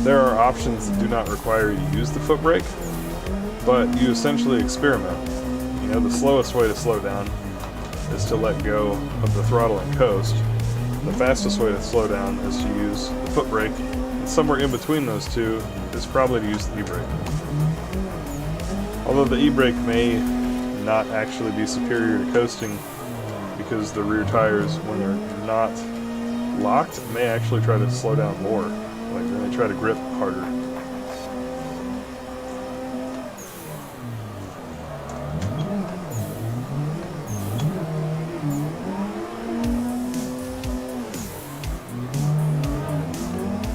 there are options that do not require you to use the foot brake, but you essentially experiment. You know, the slowest way to slow down is to let go of the throttle and coast. The fastest way to slow down is to use the foot brake, and somewhere in between those two is probably to use the e-brake. Although the e-brake may not actually be superior to coasting, because the rear tires, when they're not locked, may actually try to slow down more, like when they try to grip harder.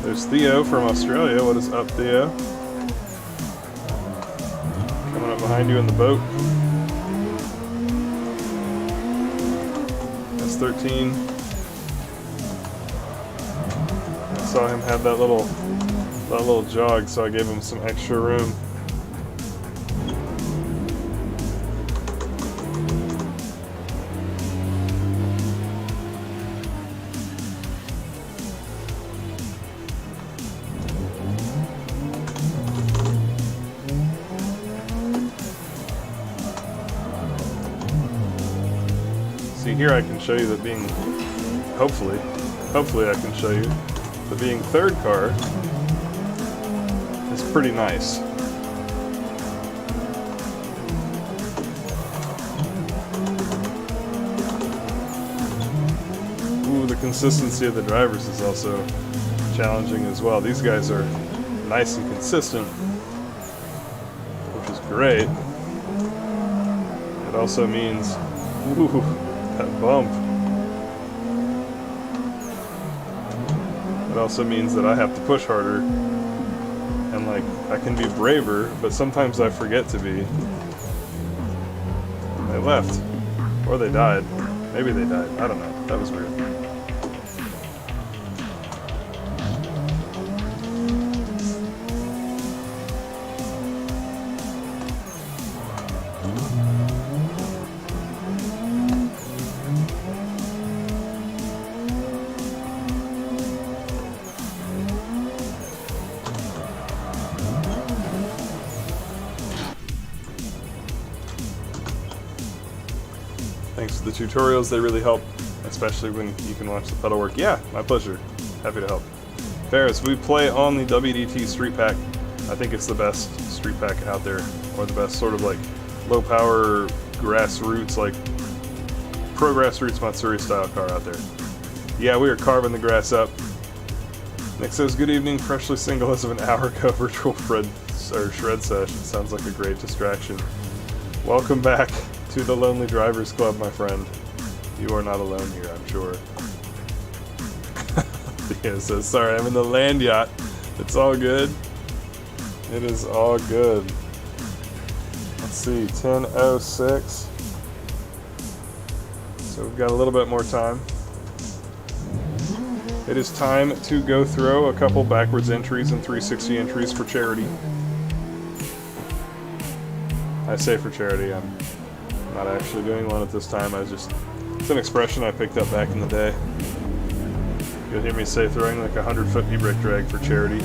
There's Theo from Australia. What is up, Theo? Coming up behind you in the boat. That's 13. I saw him have that little jog, so I gave him some extra room. See, here I can show you that being, hopefully I can show you that being third car is pretty nice. Ooh, the consistency of the drivers is also challenging as well. These guys are nice and consistent, which is great. It also means, ooh, that bump. It also means that I have to push harder, and like, I can be braver, but sometimes I forget to be. They left. Or they died. Maybe they died. I don't know. That was weird. Thanks for the tutorials, they really help, especially when you can watch the pedal work. Yeah, my pleasure. Happy to help. Ferris, we play on the WDT Street Pack. I think it's the best Street Pack out there, or the best sort of like low power grassroots, like pro grassroots Matsuri style car out there. Yeah, we are carving the grass up. Nick says, good evening, freshly single as of an hour ago, virtual shred session. Sounds like a great distraction. Welcome back to the Lonely Drivers Club, my friend. You are not alone here, I'm sure. Theo says, sorry, I'm in the land yacht. It's all good. It is all good. Let's see, 10:06. So we've got a little bit more time. It is time to go throw a couple backwards entries and 360 entries for charity. I say for charity, I'm not actually doing one at this time. It's an expression I picked up back in the day. You'll hear me say throwing like 100-foot e-brake drag for charity.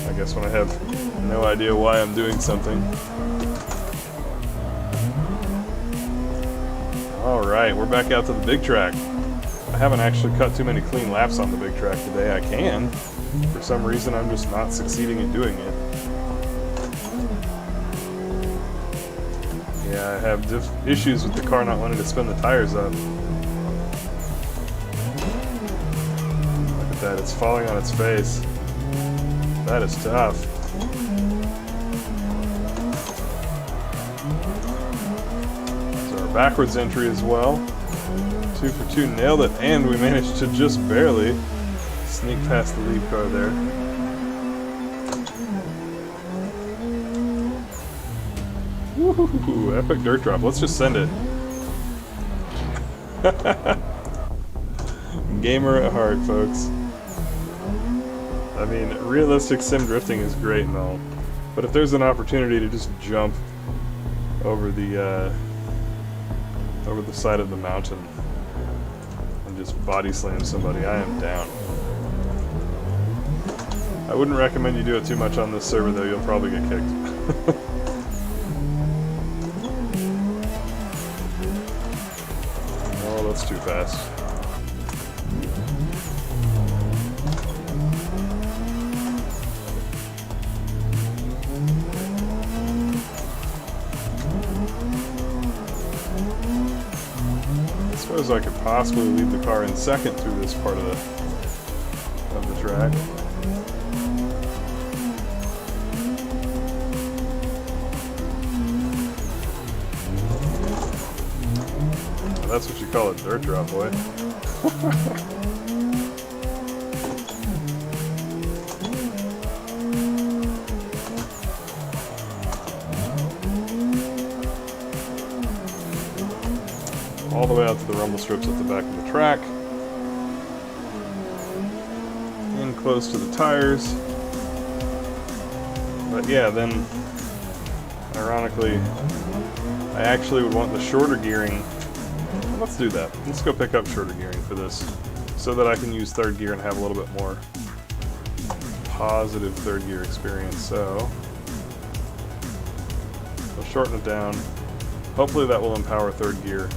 I guess when I have no idea why I'm doing something. Alright, we're back out to the big track. I haven't actually cut too many clean laps on the big track today. I can. For some reason, I'm just not succeeding at doing it. Yeah, I have issues with the car not wanting to spin the tires up. Look at that, it's falling on its face. That is tough. So our backwards entry as well. 2 for 2, nailed it, and we managed to just barely sneak past the lead car there. Woohoo! Epic dirt drop. Let's just send it. Gamer at heart, folks. I mean, realistic sim drifting is great and all, but if there's an opportunity to just jump over the side of the mountain and just body slam somebody, I am down. I wouldn't recommend you do it too much on this server, though. You'll probably get kicked. Oh, that's too fast. I suppose I could possibly leave the car in second through this part of the track. That's what you call a dirt drop, boy. All the way out to the rumble strips at the back of the track. In close to the tires. But yeah, then, ironically, I actually would want the shorter gearing. Well, let's do that. Let's go pick up shorter gearing for this, so that I can use third gear and have a little bit more positive third gear experience. So, we'll shorten it down. Hopefully that will empower third gear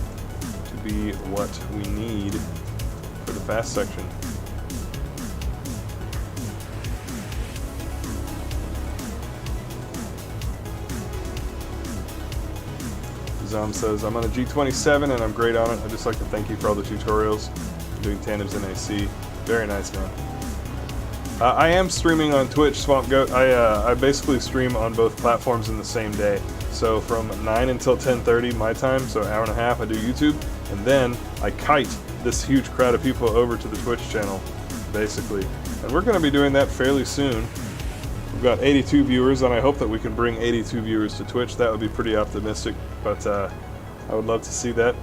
to be what we need for the fast section. Zom says, I'm on a G27 and I'm great on it. I'd just like to thank you for all the tutorials. I'm doing tandems in AC. Very nice, man. I am streaming on Twitch, Swamp Goat. I basically stream on both platforms in the same day. So from 9 until 10:30 my time, so an hour and a half, I do YouTube. And then I kite this huge crowd of people over to the Twitch channel, basically. And we're going to be doing that fairly soon. We've got 82 viewers, and I hope that we can bring 82 viewers to Twitch. That would be pretty optimistic, but I would love to see that.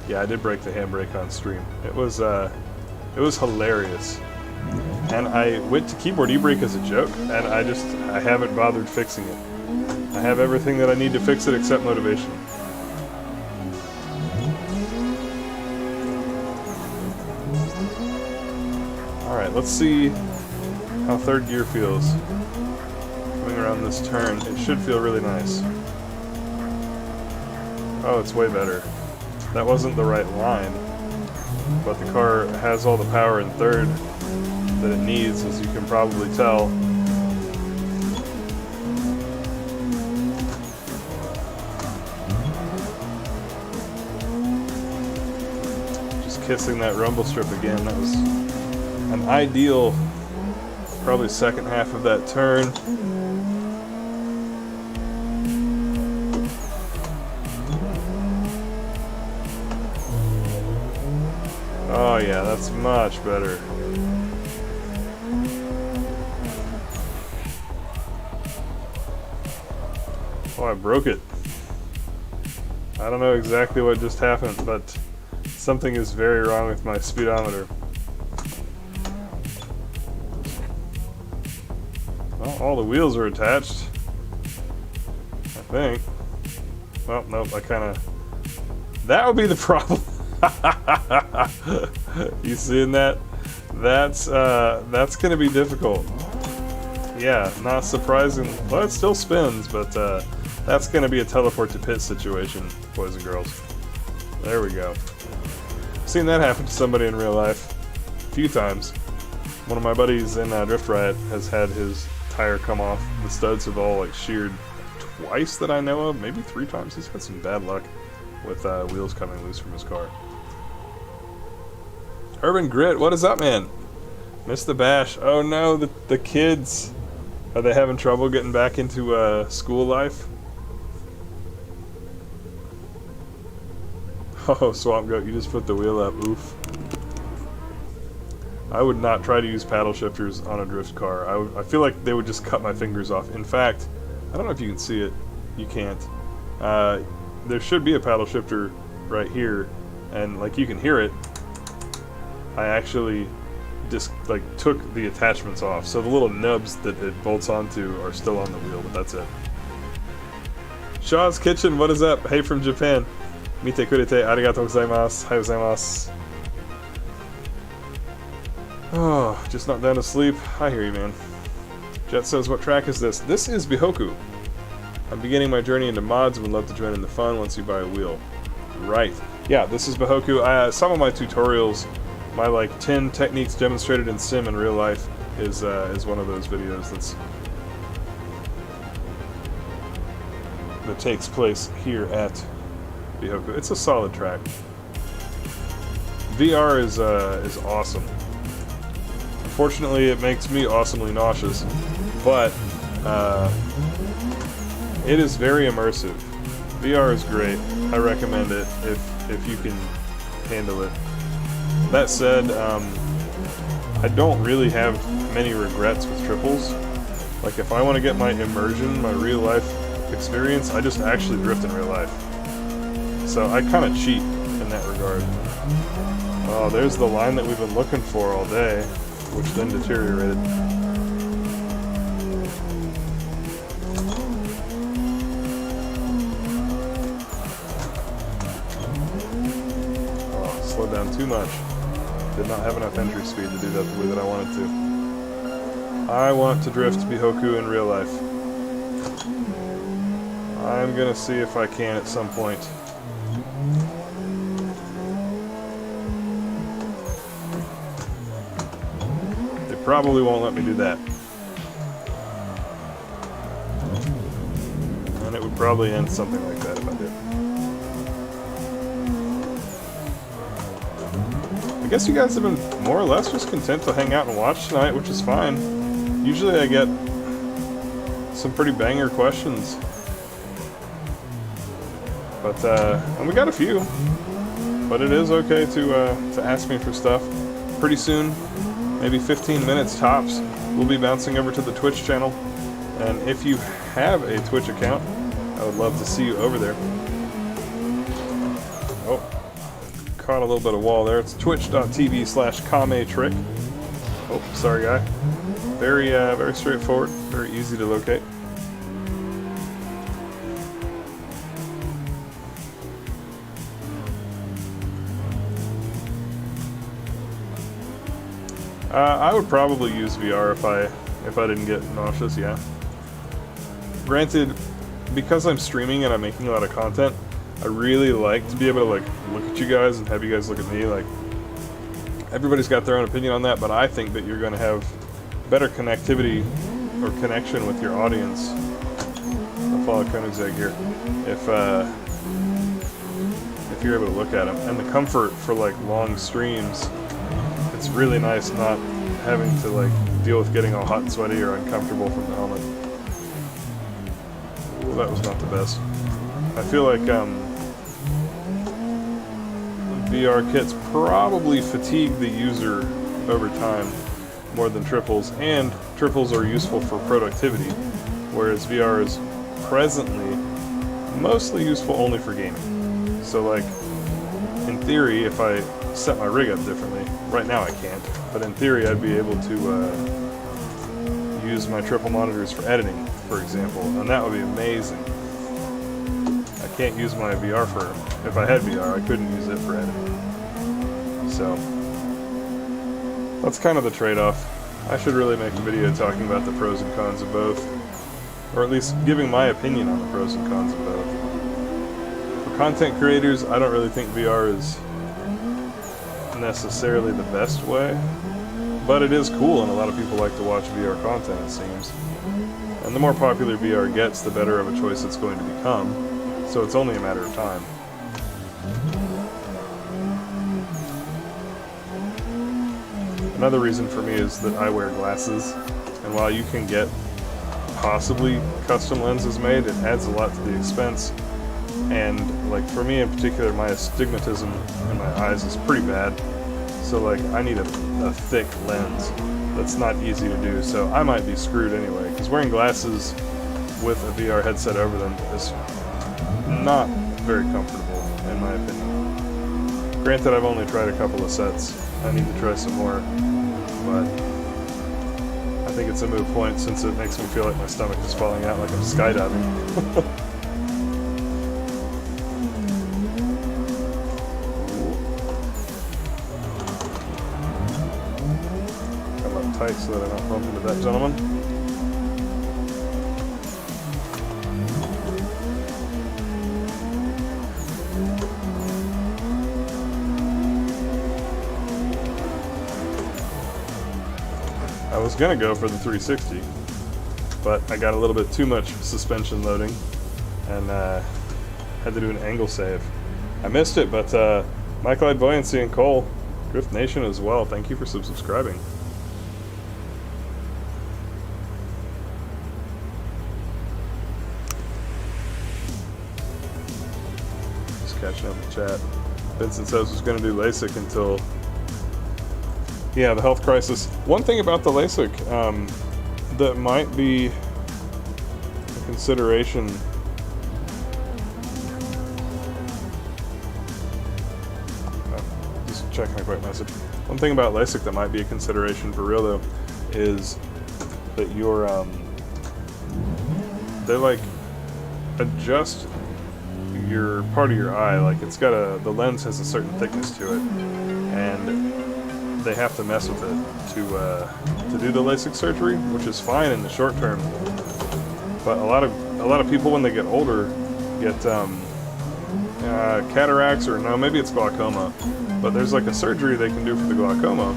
Yeah, I did break the handbrake on stream. It was hilarious. And I went to keyboard e-brake as a joke, and I haven't bothered fixing it. I have everything that I need to fix it except motivation. Alright, let's see how third gear feels. Coming around this turn, it should feel really nice. Oh, it's way better. That wasn't the right line, but the car has all the power in third that it needs, as you can probably tell. Just kissing that rumble strip again. That was an ideal, probably second half of that turn. Oh yeah, that's much better. Oh, I broke it. I don't know exactly what just happened, but something is very wrong with my speedometer. Well, all the wheels are attached, I think. Well, nope, I kind of... That would be the problem. You seeing that? That's going to be difficult. Yeah, not surprising. Well, it still spins, but that's going to be a teleport to pit situation, boys and girls. There we go. Seen that happen to somebody in real life a few times. One of my buddies in Drift Riot has had his tire come off. The studs have all like sheared twice that I know of, maybe 3 times. He's had some bad luck with wheels coming loose from his car. Urban Grit, what is up, man? Missed the bash. Oh no, the kids. Are they having trouble getting back into school life? Oh, Swamp Goat, you just put the wheel up. Oof. I would not try to use paddle shifters on a drift car. I feel like they would just cut my fingers off. In fact, I don't know if you can see it. You can't. There should be a paddle shifter right here, and like you can hear it. I actually just like took the attachments off, so the little nubs that it bolts onto are still on the wheel, but that's it. Shaw's Kitchen, what is up? Hey from Japan. Mite kurete arigatou gozaimasu. Ohayou gozaimasu. Oh, just not down to sleep. I hear you, man. Jet says, what track is this? This is Bihoku. I'm beginning my journey into mods and would love to join in the fun once you buy a wheel. Right. Yeah, this is Bihoku. Some of my tutorials, my like 10 techniques demonstrated in sim in real life is one of those videos that takes place here at Bihoku. It's a solid track. VR is awesome. Unfortunately, it makes me awesomely nauseous, but it is very immersive. VR is great. I recommend it if you can handle it. That said, I don't really have many regrets with triples. Like if I want to get my immersion, my real life experience, I just actually drift in real life. So I kind of cheat in that regard. Oh, there's the line that we've been looking for all day, which then deteriorated. Oh, slowed down too much. Did not have enough entry speed to do that the way that I wanted to. I want to drift Bihoku in real life. I'm gonna see if I can at some point. They probably won't let me do that. And it would probably end something like that if I did. I guess you guys have been more or less just content to hang out and watch tonight, which is fine. Usually I get some pretty banger questions. But, and we got a few. But it is okay to ask me for stuff. Pretty soon, maybe 15 minutes tops, we'll be bouncing over to the Twitch channel. And if you have a Twitch account, I would love to see you over there. Oh, caught a little bit of wall there. It's twitch.tv/Kame-trick. Oh, sorry guy. Very, very straightforward, very easy to locate. I would probably use VR if I didn't get nauseous, yeah. Granted, because I'm streaming and I'm making a lot of content, I really like to be able to like look at you guys and have you guys look at me. Like, everybody's got their own opinion on that, but I think that you're going to have better connectivity or connection with your audience. I'll follow Koenigsegg here. If you're able to look at them, and the comfort for like long streams. It's really nice not having to like deal with getting all hot and sweaty or uncomfortable from the helmet. Well, that was not the best. I feel like VR kits probably fatigue the user over time more than triples, and triples are useful for productivity, whereas VR is presently mostly useful only for gaming. So like, in theory, if I set my rig up differently, right now I can't, but in theory I'd be able to use my triple monitors for editing, for example, and that would be amazing. I can't use my VR for, if I had VR, I couldn't use it for editing. So, that's kind of the trade-off. I should really make a video talking about the pros and cons of both, or at least giving my opinion on the pros and cons of both. For content creators, I don't really think VR is necessarily the best way, but it is cool and a lot of people like to watch VR content, it seems. And the more popular VR gets, the better of a choice it's going to become, so it's only a matter of time. Another reason for me is that I wear glasses, and while you can get possibly custom lenses made, it adds a lot to the expense. And like for me in particular, my astigmatism in my eyes is pretty bad. So like I need a thick lens that's not easy to do. So I might be screwed anyway, because wearing glasses with a VR headset over them is not very comfortable in my opinion. Granted, I've only tried a couple of sets. I need to try some more, but I think it's a moot point since it makes me feel like my stomach is falling out like I'm skydiving. Come up tight so that I don't bump into that gentleman. I was gonna go for the 360, but I got a little bit too much suspension loading and had to do an angle save. I missed it, but Michael Light Buoyancy and Cole, Drift Nation as well, thank you for subscribing. Just catching up with chat. Vincent says he's gonna do LASIK until... Yeah, the health crisis. One thing about the LASIK that might be a consideration. Just checking a quick message. One thing about LASIK that might be a consideration for real though is that your they like adjust your part of your eye. Like it's got the lens has a certain thickness to it, and they have to mess with it to do the LASIK surgery, which is fine in the short term. But a lot of people when they get older get cataracts, or no, maybe it's glaucoma. But there's like a surgery they can do for the glaucoma.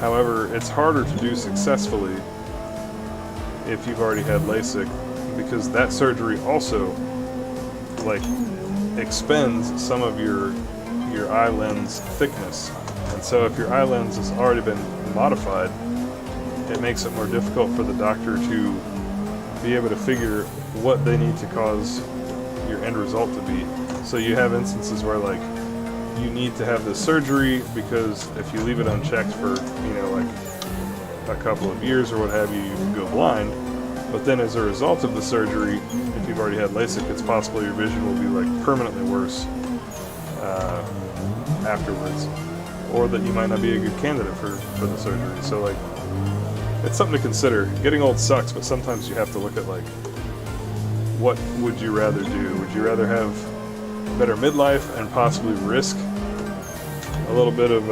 However, it's harder to do successfully if you've already had LASIK, because that surgery also like expends some of your eye lens thickness. And so if your eye lens has already been modified, it makes it more difficult for the doctor to be able to figure what they need to cause your end result to be. So you have instances where like you need to have this surgery because if you leave it unchecked for, you know, like a couple of years or what have you, you can go blind. But then as a result of the surgery, if you've already had LASIK, it's possible your vision will be like permanently worse afterwards. Or that you might not be a good candidate for the surgery. So like, it's something to consider. Getting old sucks, but sometimes you have to look at like, what would you rather do? Would you rather have better midlife and possibly risk a little bit of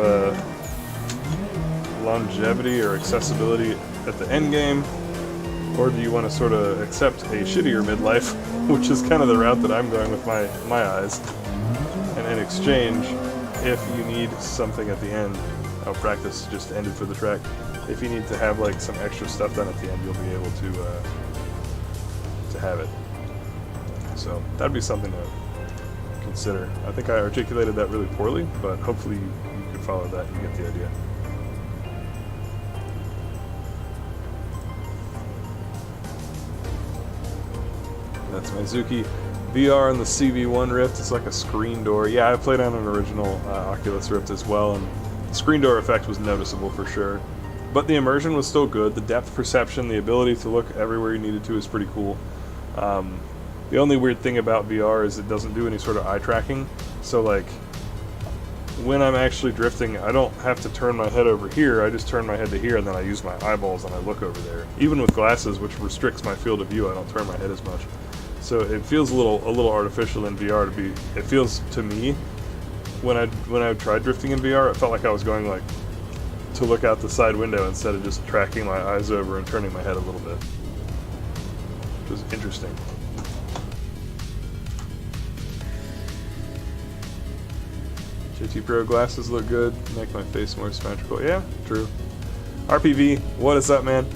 longevity or accessibility at the end game? Or do you want to sort of accept a shittier midlife, which is kind of the route that I'm going with my eyes, and in exchange, if you need something at the end, practice just ended for the track. If you need to have like some extra stuff done at the end, you'll be able to have it. So that'd be something to consider. I think I articulated that really poorly, but hopefully you can follow that and you get the idea. That's Mizuki. VR on the CV1 Rift is like a screen door. Yeah, I played on an original Oculus Rift as well, and the screen door effect was noticeable for sure. But the immersion was still good. The depth perception, the ability to look everywhere you needed to is pretty cool. The only weird thing about VR is it doesn't do any sort of eye tracking. So like, when I'm actually drifting, I don't have to turn my head over here. I just turn my head to here, and then I use my eyeballs and I look over there. Even with glasses, which restricts my field of view, I don't turn my head as much. So it feels a little artificial in VR to be. It feels to me when I tried drifting in VR, it felt like I was going like to look out the side window instead of just tracking my eyes over and turning my head a little bit, which was interesting. JT Pro glasses look good, make my face more symmetrical. Yeah, true. RPV, what is up, man?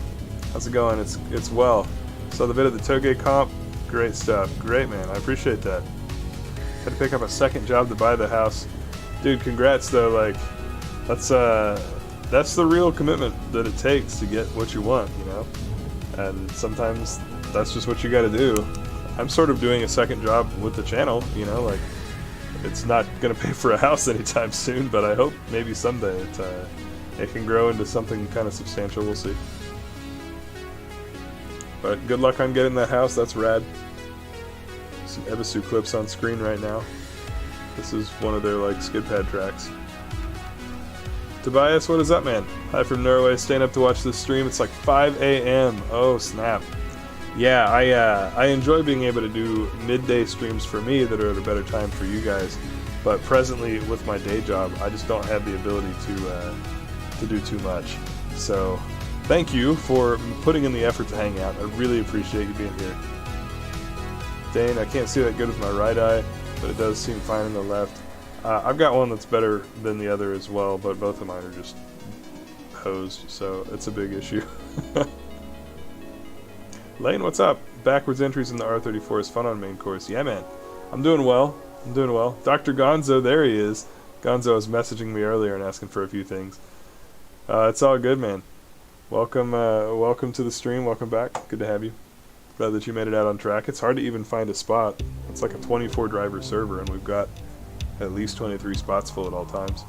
How's it going? It's well. Saw the bit of the Touge comp. Great stuff. Great, man. I appreciate that. Had to pick up a second job to buy the house. Dude, congrats though. Like, that's that's the real commitment that it takes to get what you want, you know? And sometimes that's just what you gotta do. I'm sort of doing a second job with the channel, you know, like, it's not gonna pay for a house anytime soon, but I hope maybe someday it can grow into something kind of substantial, we'll see. But good luck on getting that house, that's rad. Some Ebisu clips on screen right now. This is one of their, like, skid pad tracks. Tobias, what is up, man? Hi from Norway, staying up to watch this stream. It's like 5 a.m. Oh, snap. Yeah, I enjoy being able to do midday streams for me that are at a better time for you guys. But presently, with my day job, I just don't have the ability to do too much. So, thank you for putting in the effort to hang out. I really appreciate you being here. Dane, I can't see that good with my right eye, but it does seem fine in the left. I've got one that's better than the other as well, but both of mine are just hosed, so it's a big issue. Lane, what's up? Backwards entries in the R34 is fun on main course. Yeah, man. I'm doing well. I'm doing well. Dr. Gonzo, there he is. Gonzo was messaging me earlier and asking for a few things. It's all good, man. Welcome, welcome to the stream. Welcome back. Good to have you. Glad that you made it out on track. It's hard to even find a spot. It's like a 24 driver server, and we've got at least 23 spots full at all times.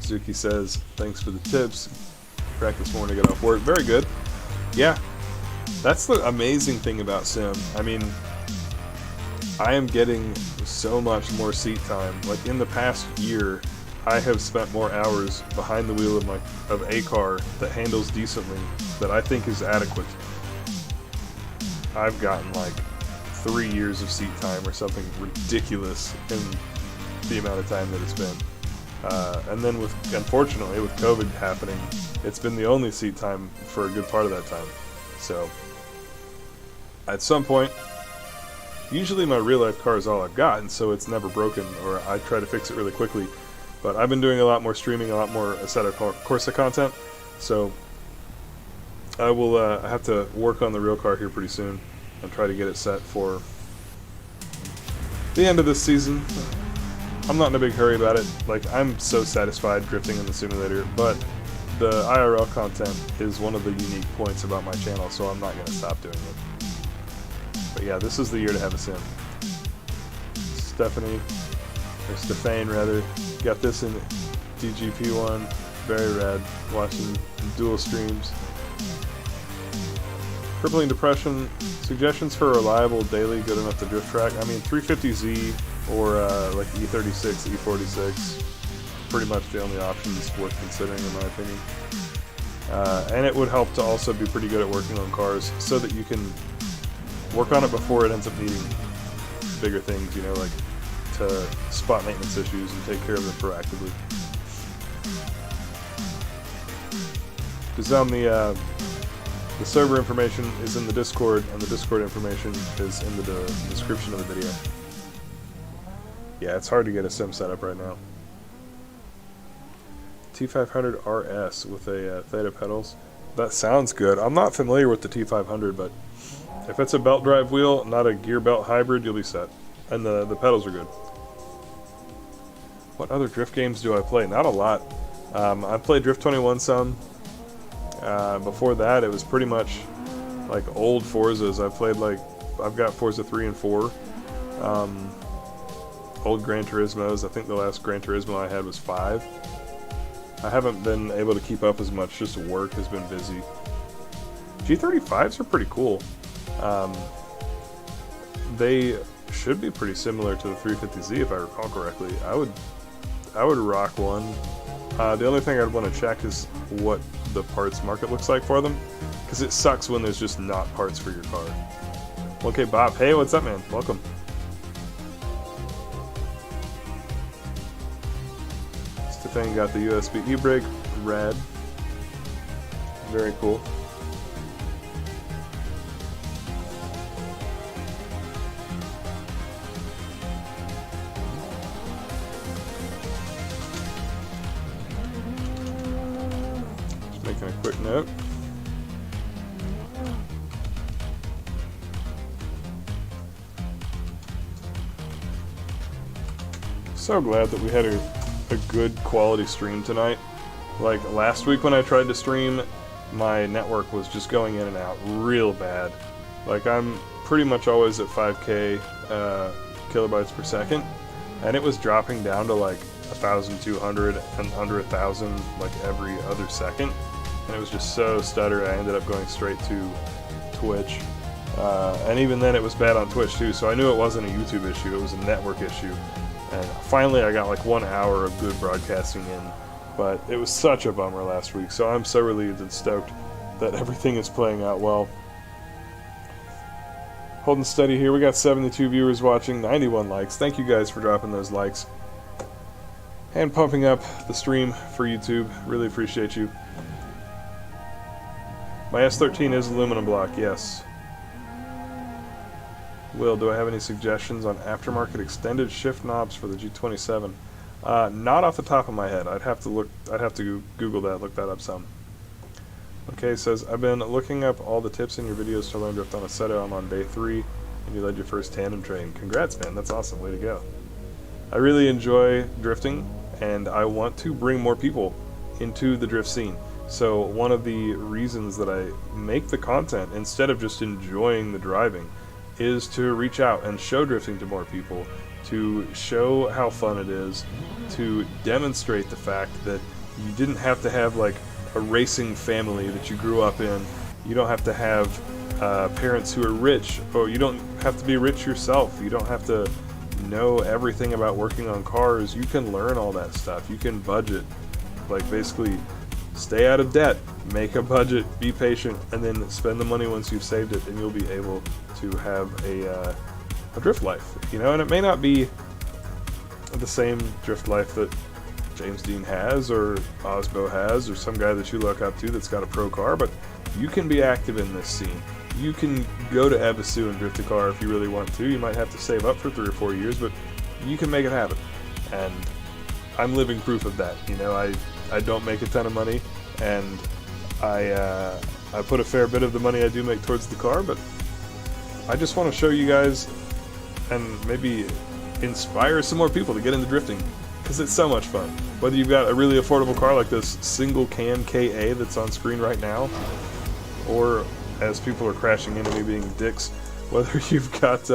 Suzuki says, thanks for the tips. Practice more to get off work. Very good. Yeah. That's the amazing thing about Sim. I mean, I am getting so much more seat time. Like, in the past year, I have spent more hours behind the wheel of a car that handles decently that I think is adequate. I've gotten like 3 years of seat time or something ridiculous in the amount of time that it's been. And then unfortunately, with COVID happening, it's been the only seat time for a good part of that time. So, at some point, usually my real life car is all I've got, and so it's never broken, or I try to fix it really quickly. But I've been doing a lot more streaming, a lot more Assetto Corsa content, so I will have to work on the real car here pretty soon and try to get it set for the end of this season. I'm not in a big hurry about it. Like, I'm so satisfied drifting in the simulator, but the IRL content is one of the unique points about my channel, so I'm not going to stop doing it. But yeah, this is the year to have a sim. Stephane rather, got this in DGP1, very rad, watching dual streams. Crippling Depression, suggestions for a reliable daily good enough to drift track. I mean, 350Z or like E36, E46, pretty much the only options worth considering in my opinion. And it would help to also be pretty good at working on cars so that you can work on it before it ends up needing bigger things, you know, like to spot maintenance issues and take care of them proactively. Because on the server information is in the Discord, and the Discord information is in the description of the video. Yeah, it's hard to get a sim set up right now. T500 RS with a Theta pedals. That sounds good. I'm not familiar with the T500, but if it's a belt drive wheel, not a gear belt hybrid, you'll be set. And the pedals are good. What other drift games do I play? Not a lot. I played Drift 21 some. Before that, it was pretty much like old Forzas. I've got Forza 3 and 4. Old Gran Turismos. I think the last Gran Turismo I had was 5. I haven't been able to keep up as much, just work has been busy. G35s are pretty cool. They should be pretty similar to the 350Z if I recall correctly. I would rock one. The only thing I'd want to check is what the parts market looks like for them, because it sucks when there's just not parts for your car. Okay, Bob. Hey, what's up, man? Welcome. Stefan got the USB e-brake. Rad. Very cool. Making a quick note. So glad that we had a good quality stream tonight. Like last week when I tried to stream, my network was just going in and out real bad. Like I'm pretty much always at 5K kilobytes per second, and it was dropping down to like 1,200 and under 1,000 like every other second, and it was just so stuttery. I ended up going straight to Twitch, and even then it was bad on Twitch too, so I knew it wasn't a YouTube issue, it was a network issue. And finally I got like 1 hour of good broadcasting in, but it was such a bummer last week, so I'm so relieved and stoked that everything is playing out well. Holding steady here, we got 72 viewers watching, 91 likes. Thank you guys for dropping those likes and pumping up the stream for YouTube. Really appreciate you. My S13 is aluminum block, yes. Will, do I have any suggestions on aftermarket extended shift knobs for the G27? Not off the top of my head. I'd have to Google that, look that up some. Okay, says, I've been looking up all the tips in your videos to learn drift on Assetto. I'm on day 3, and you led your first tandem train. Congrats, man. That's awesome. Way to go. I really enjoy drifting, and I want to bring more people into the drift scene. So one of the reasons that I make the content, instead of just enjoying the driving, is to reach out and show drifting to more people, to show how fun it is, to demonstrate the fact that you didn't have to have like a racing family that you grew up in. You don't have to have parents who are rich, or you don't have to be rich yourself. You don't have to know everything about working on cars. You can learn all that stuff. You can budget, like basically stay out of debt, make a budget, be patient, and then spend the money once you've saved it, and you'll be able to have a drift life, you know. And it may not be the same drift life that James Dean has, or Osbo has, or some guy that you look up to that's got a pro car, but you can be active in this scene. You can go to Ebisu and drift a car if you really want to. You might have to save up for 3 or 4 years, but you can make it happen. And I'm living proof of that. You know, I don't make a ton of money, and I put a fair bit of the money I do make towards the car, but I just want to show you guys and maybe inspire some more people to get into drifting, because it's so much fun. Whether you've got a really affordable car like this single can KA that's on screen right now, or as people are crashing into me being dicks, whether you've got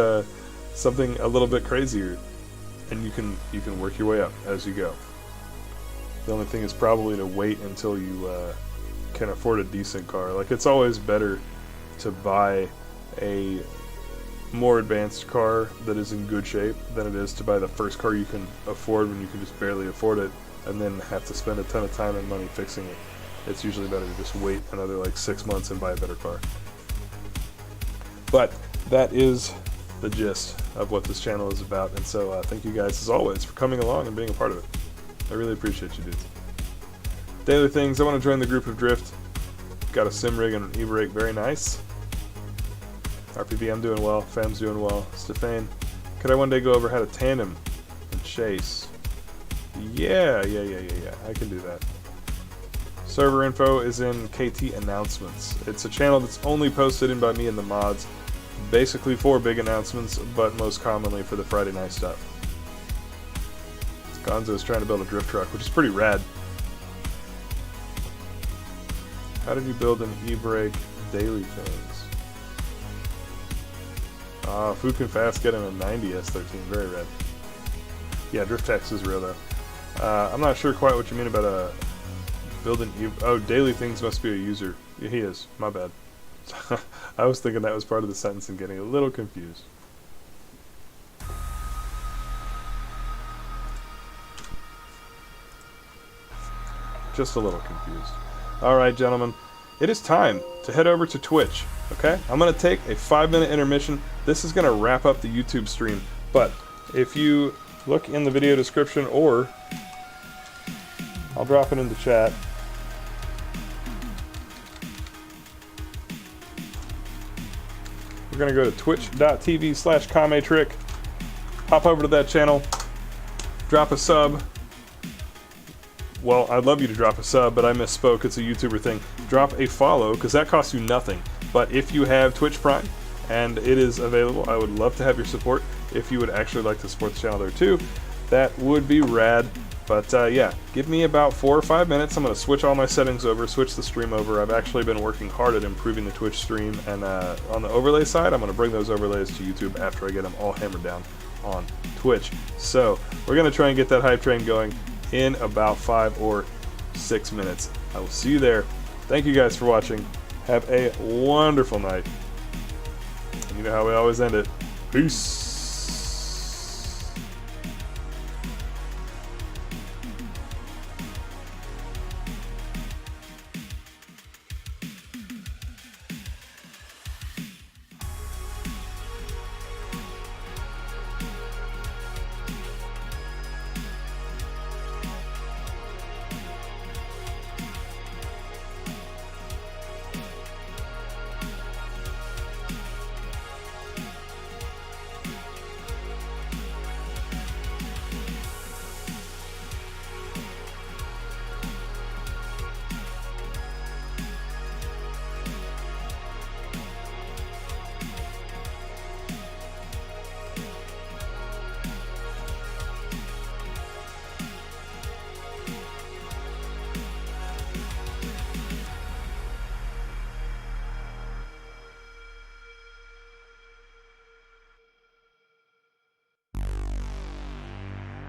something a little bit crazier, and you can work your way up as you go. The only thing is probably to wait until you can afford a decent car. Like, it's always better to buy a more advanced car that is in good shape than it is to buy the first car you can afford when you can just barely afford it, and then have to spend a ton of time and money fixing it. It's usually better to just wait another like 6 months and buy a better car. But that is the gist of what this channel is about, and so thank you guys as always for coming along and being a part of it. I really appreciate you dudes. Daily things, I want to join the group of drift. Got a sim rig and an e-brake, very nice. RPBM doing well, Fam's doing well. Stefan, could I one day go over how to tandem and chase? Yeah, I can do that. Server info is in KT announcements. It's a channel that's only posted in by me and the mods, basically for big announcements, but most commonly for the Friday night stuff. Gonzo's trying to build a drift truck, which is pretty rad. How did you build an e-brake daily things? Fukin Fast getting a 90 S13, very rad. Yeah, Drift Text is real though. I'm not sure quite what you mean about building daily things must be a user. Yeah, he is, my bad. I was thinking that was part of the sentence and getting a little confused. Just a little confused. Alright, gentlemen, it is time to head over to Twitch, okay? I'm going to take a 5-minute intermission. This is going to wrap up the YouTube stream, but if you look in the video description, or I'll drop it in the chat. We're going to go to twitch.tv/KameTrick. Hop over to that channel. Drop a sub. Well, I'd love you to drop a sub, but I misspoke. It's a YouTuber thing. Drop a follow, because that costs you nothing. But if you have Twitch Prime, and it is available, I would love to have your support. If you would actually like to support the channel there too, that would be rad. But yeah, give me about 4 or 5 minutes. I'm going to switch all my settings over, switch the stream over. I've actually been working hard at improving the Twitch stream, and on the overlay side, I'm going to bring those overlays to YouTube after I get them all hammered down on Twitch. So we're going to try and get that hype train going in about 5 or 6 minutes. I will see you there. Thank you guys for watching. Have a wonderful night. And you know how we always end it. Peace.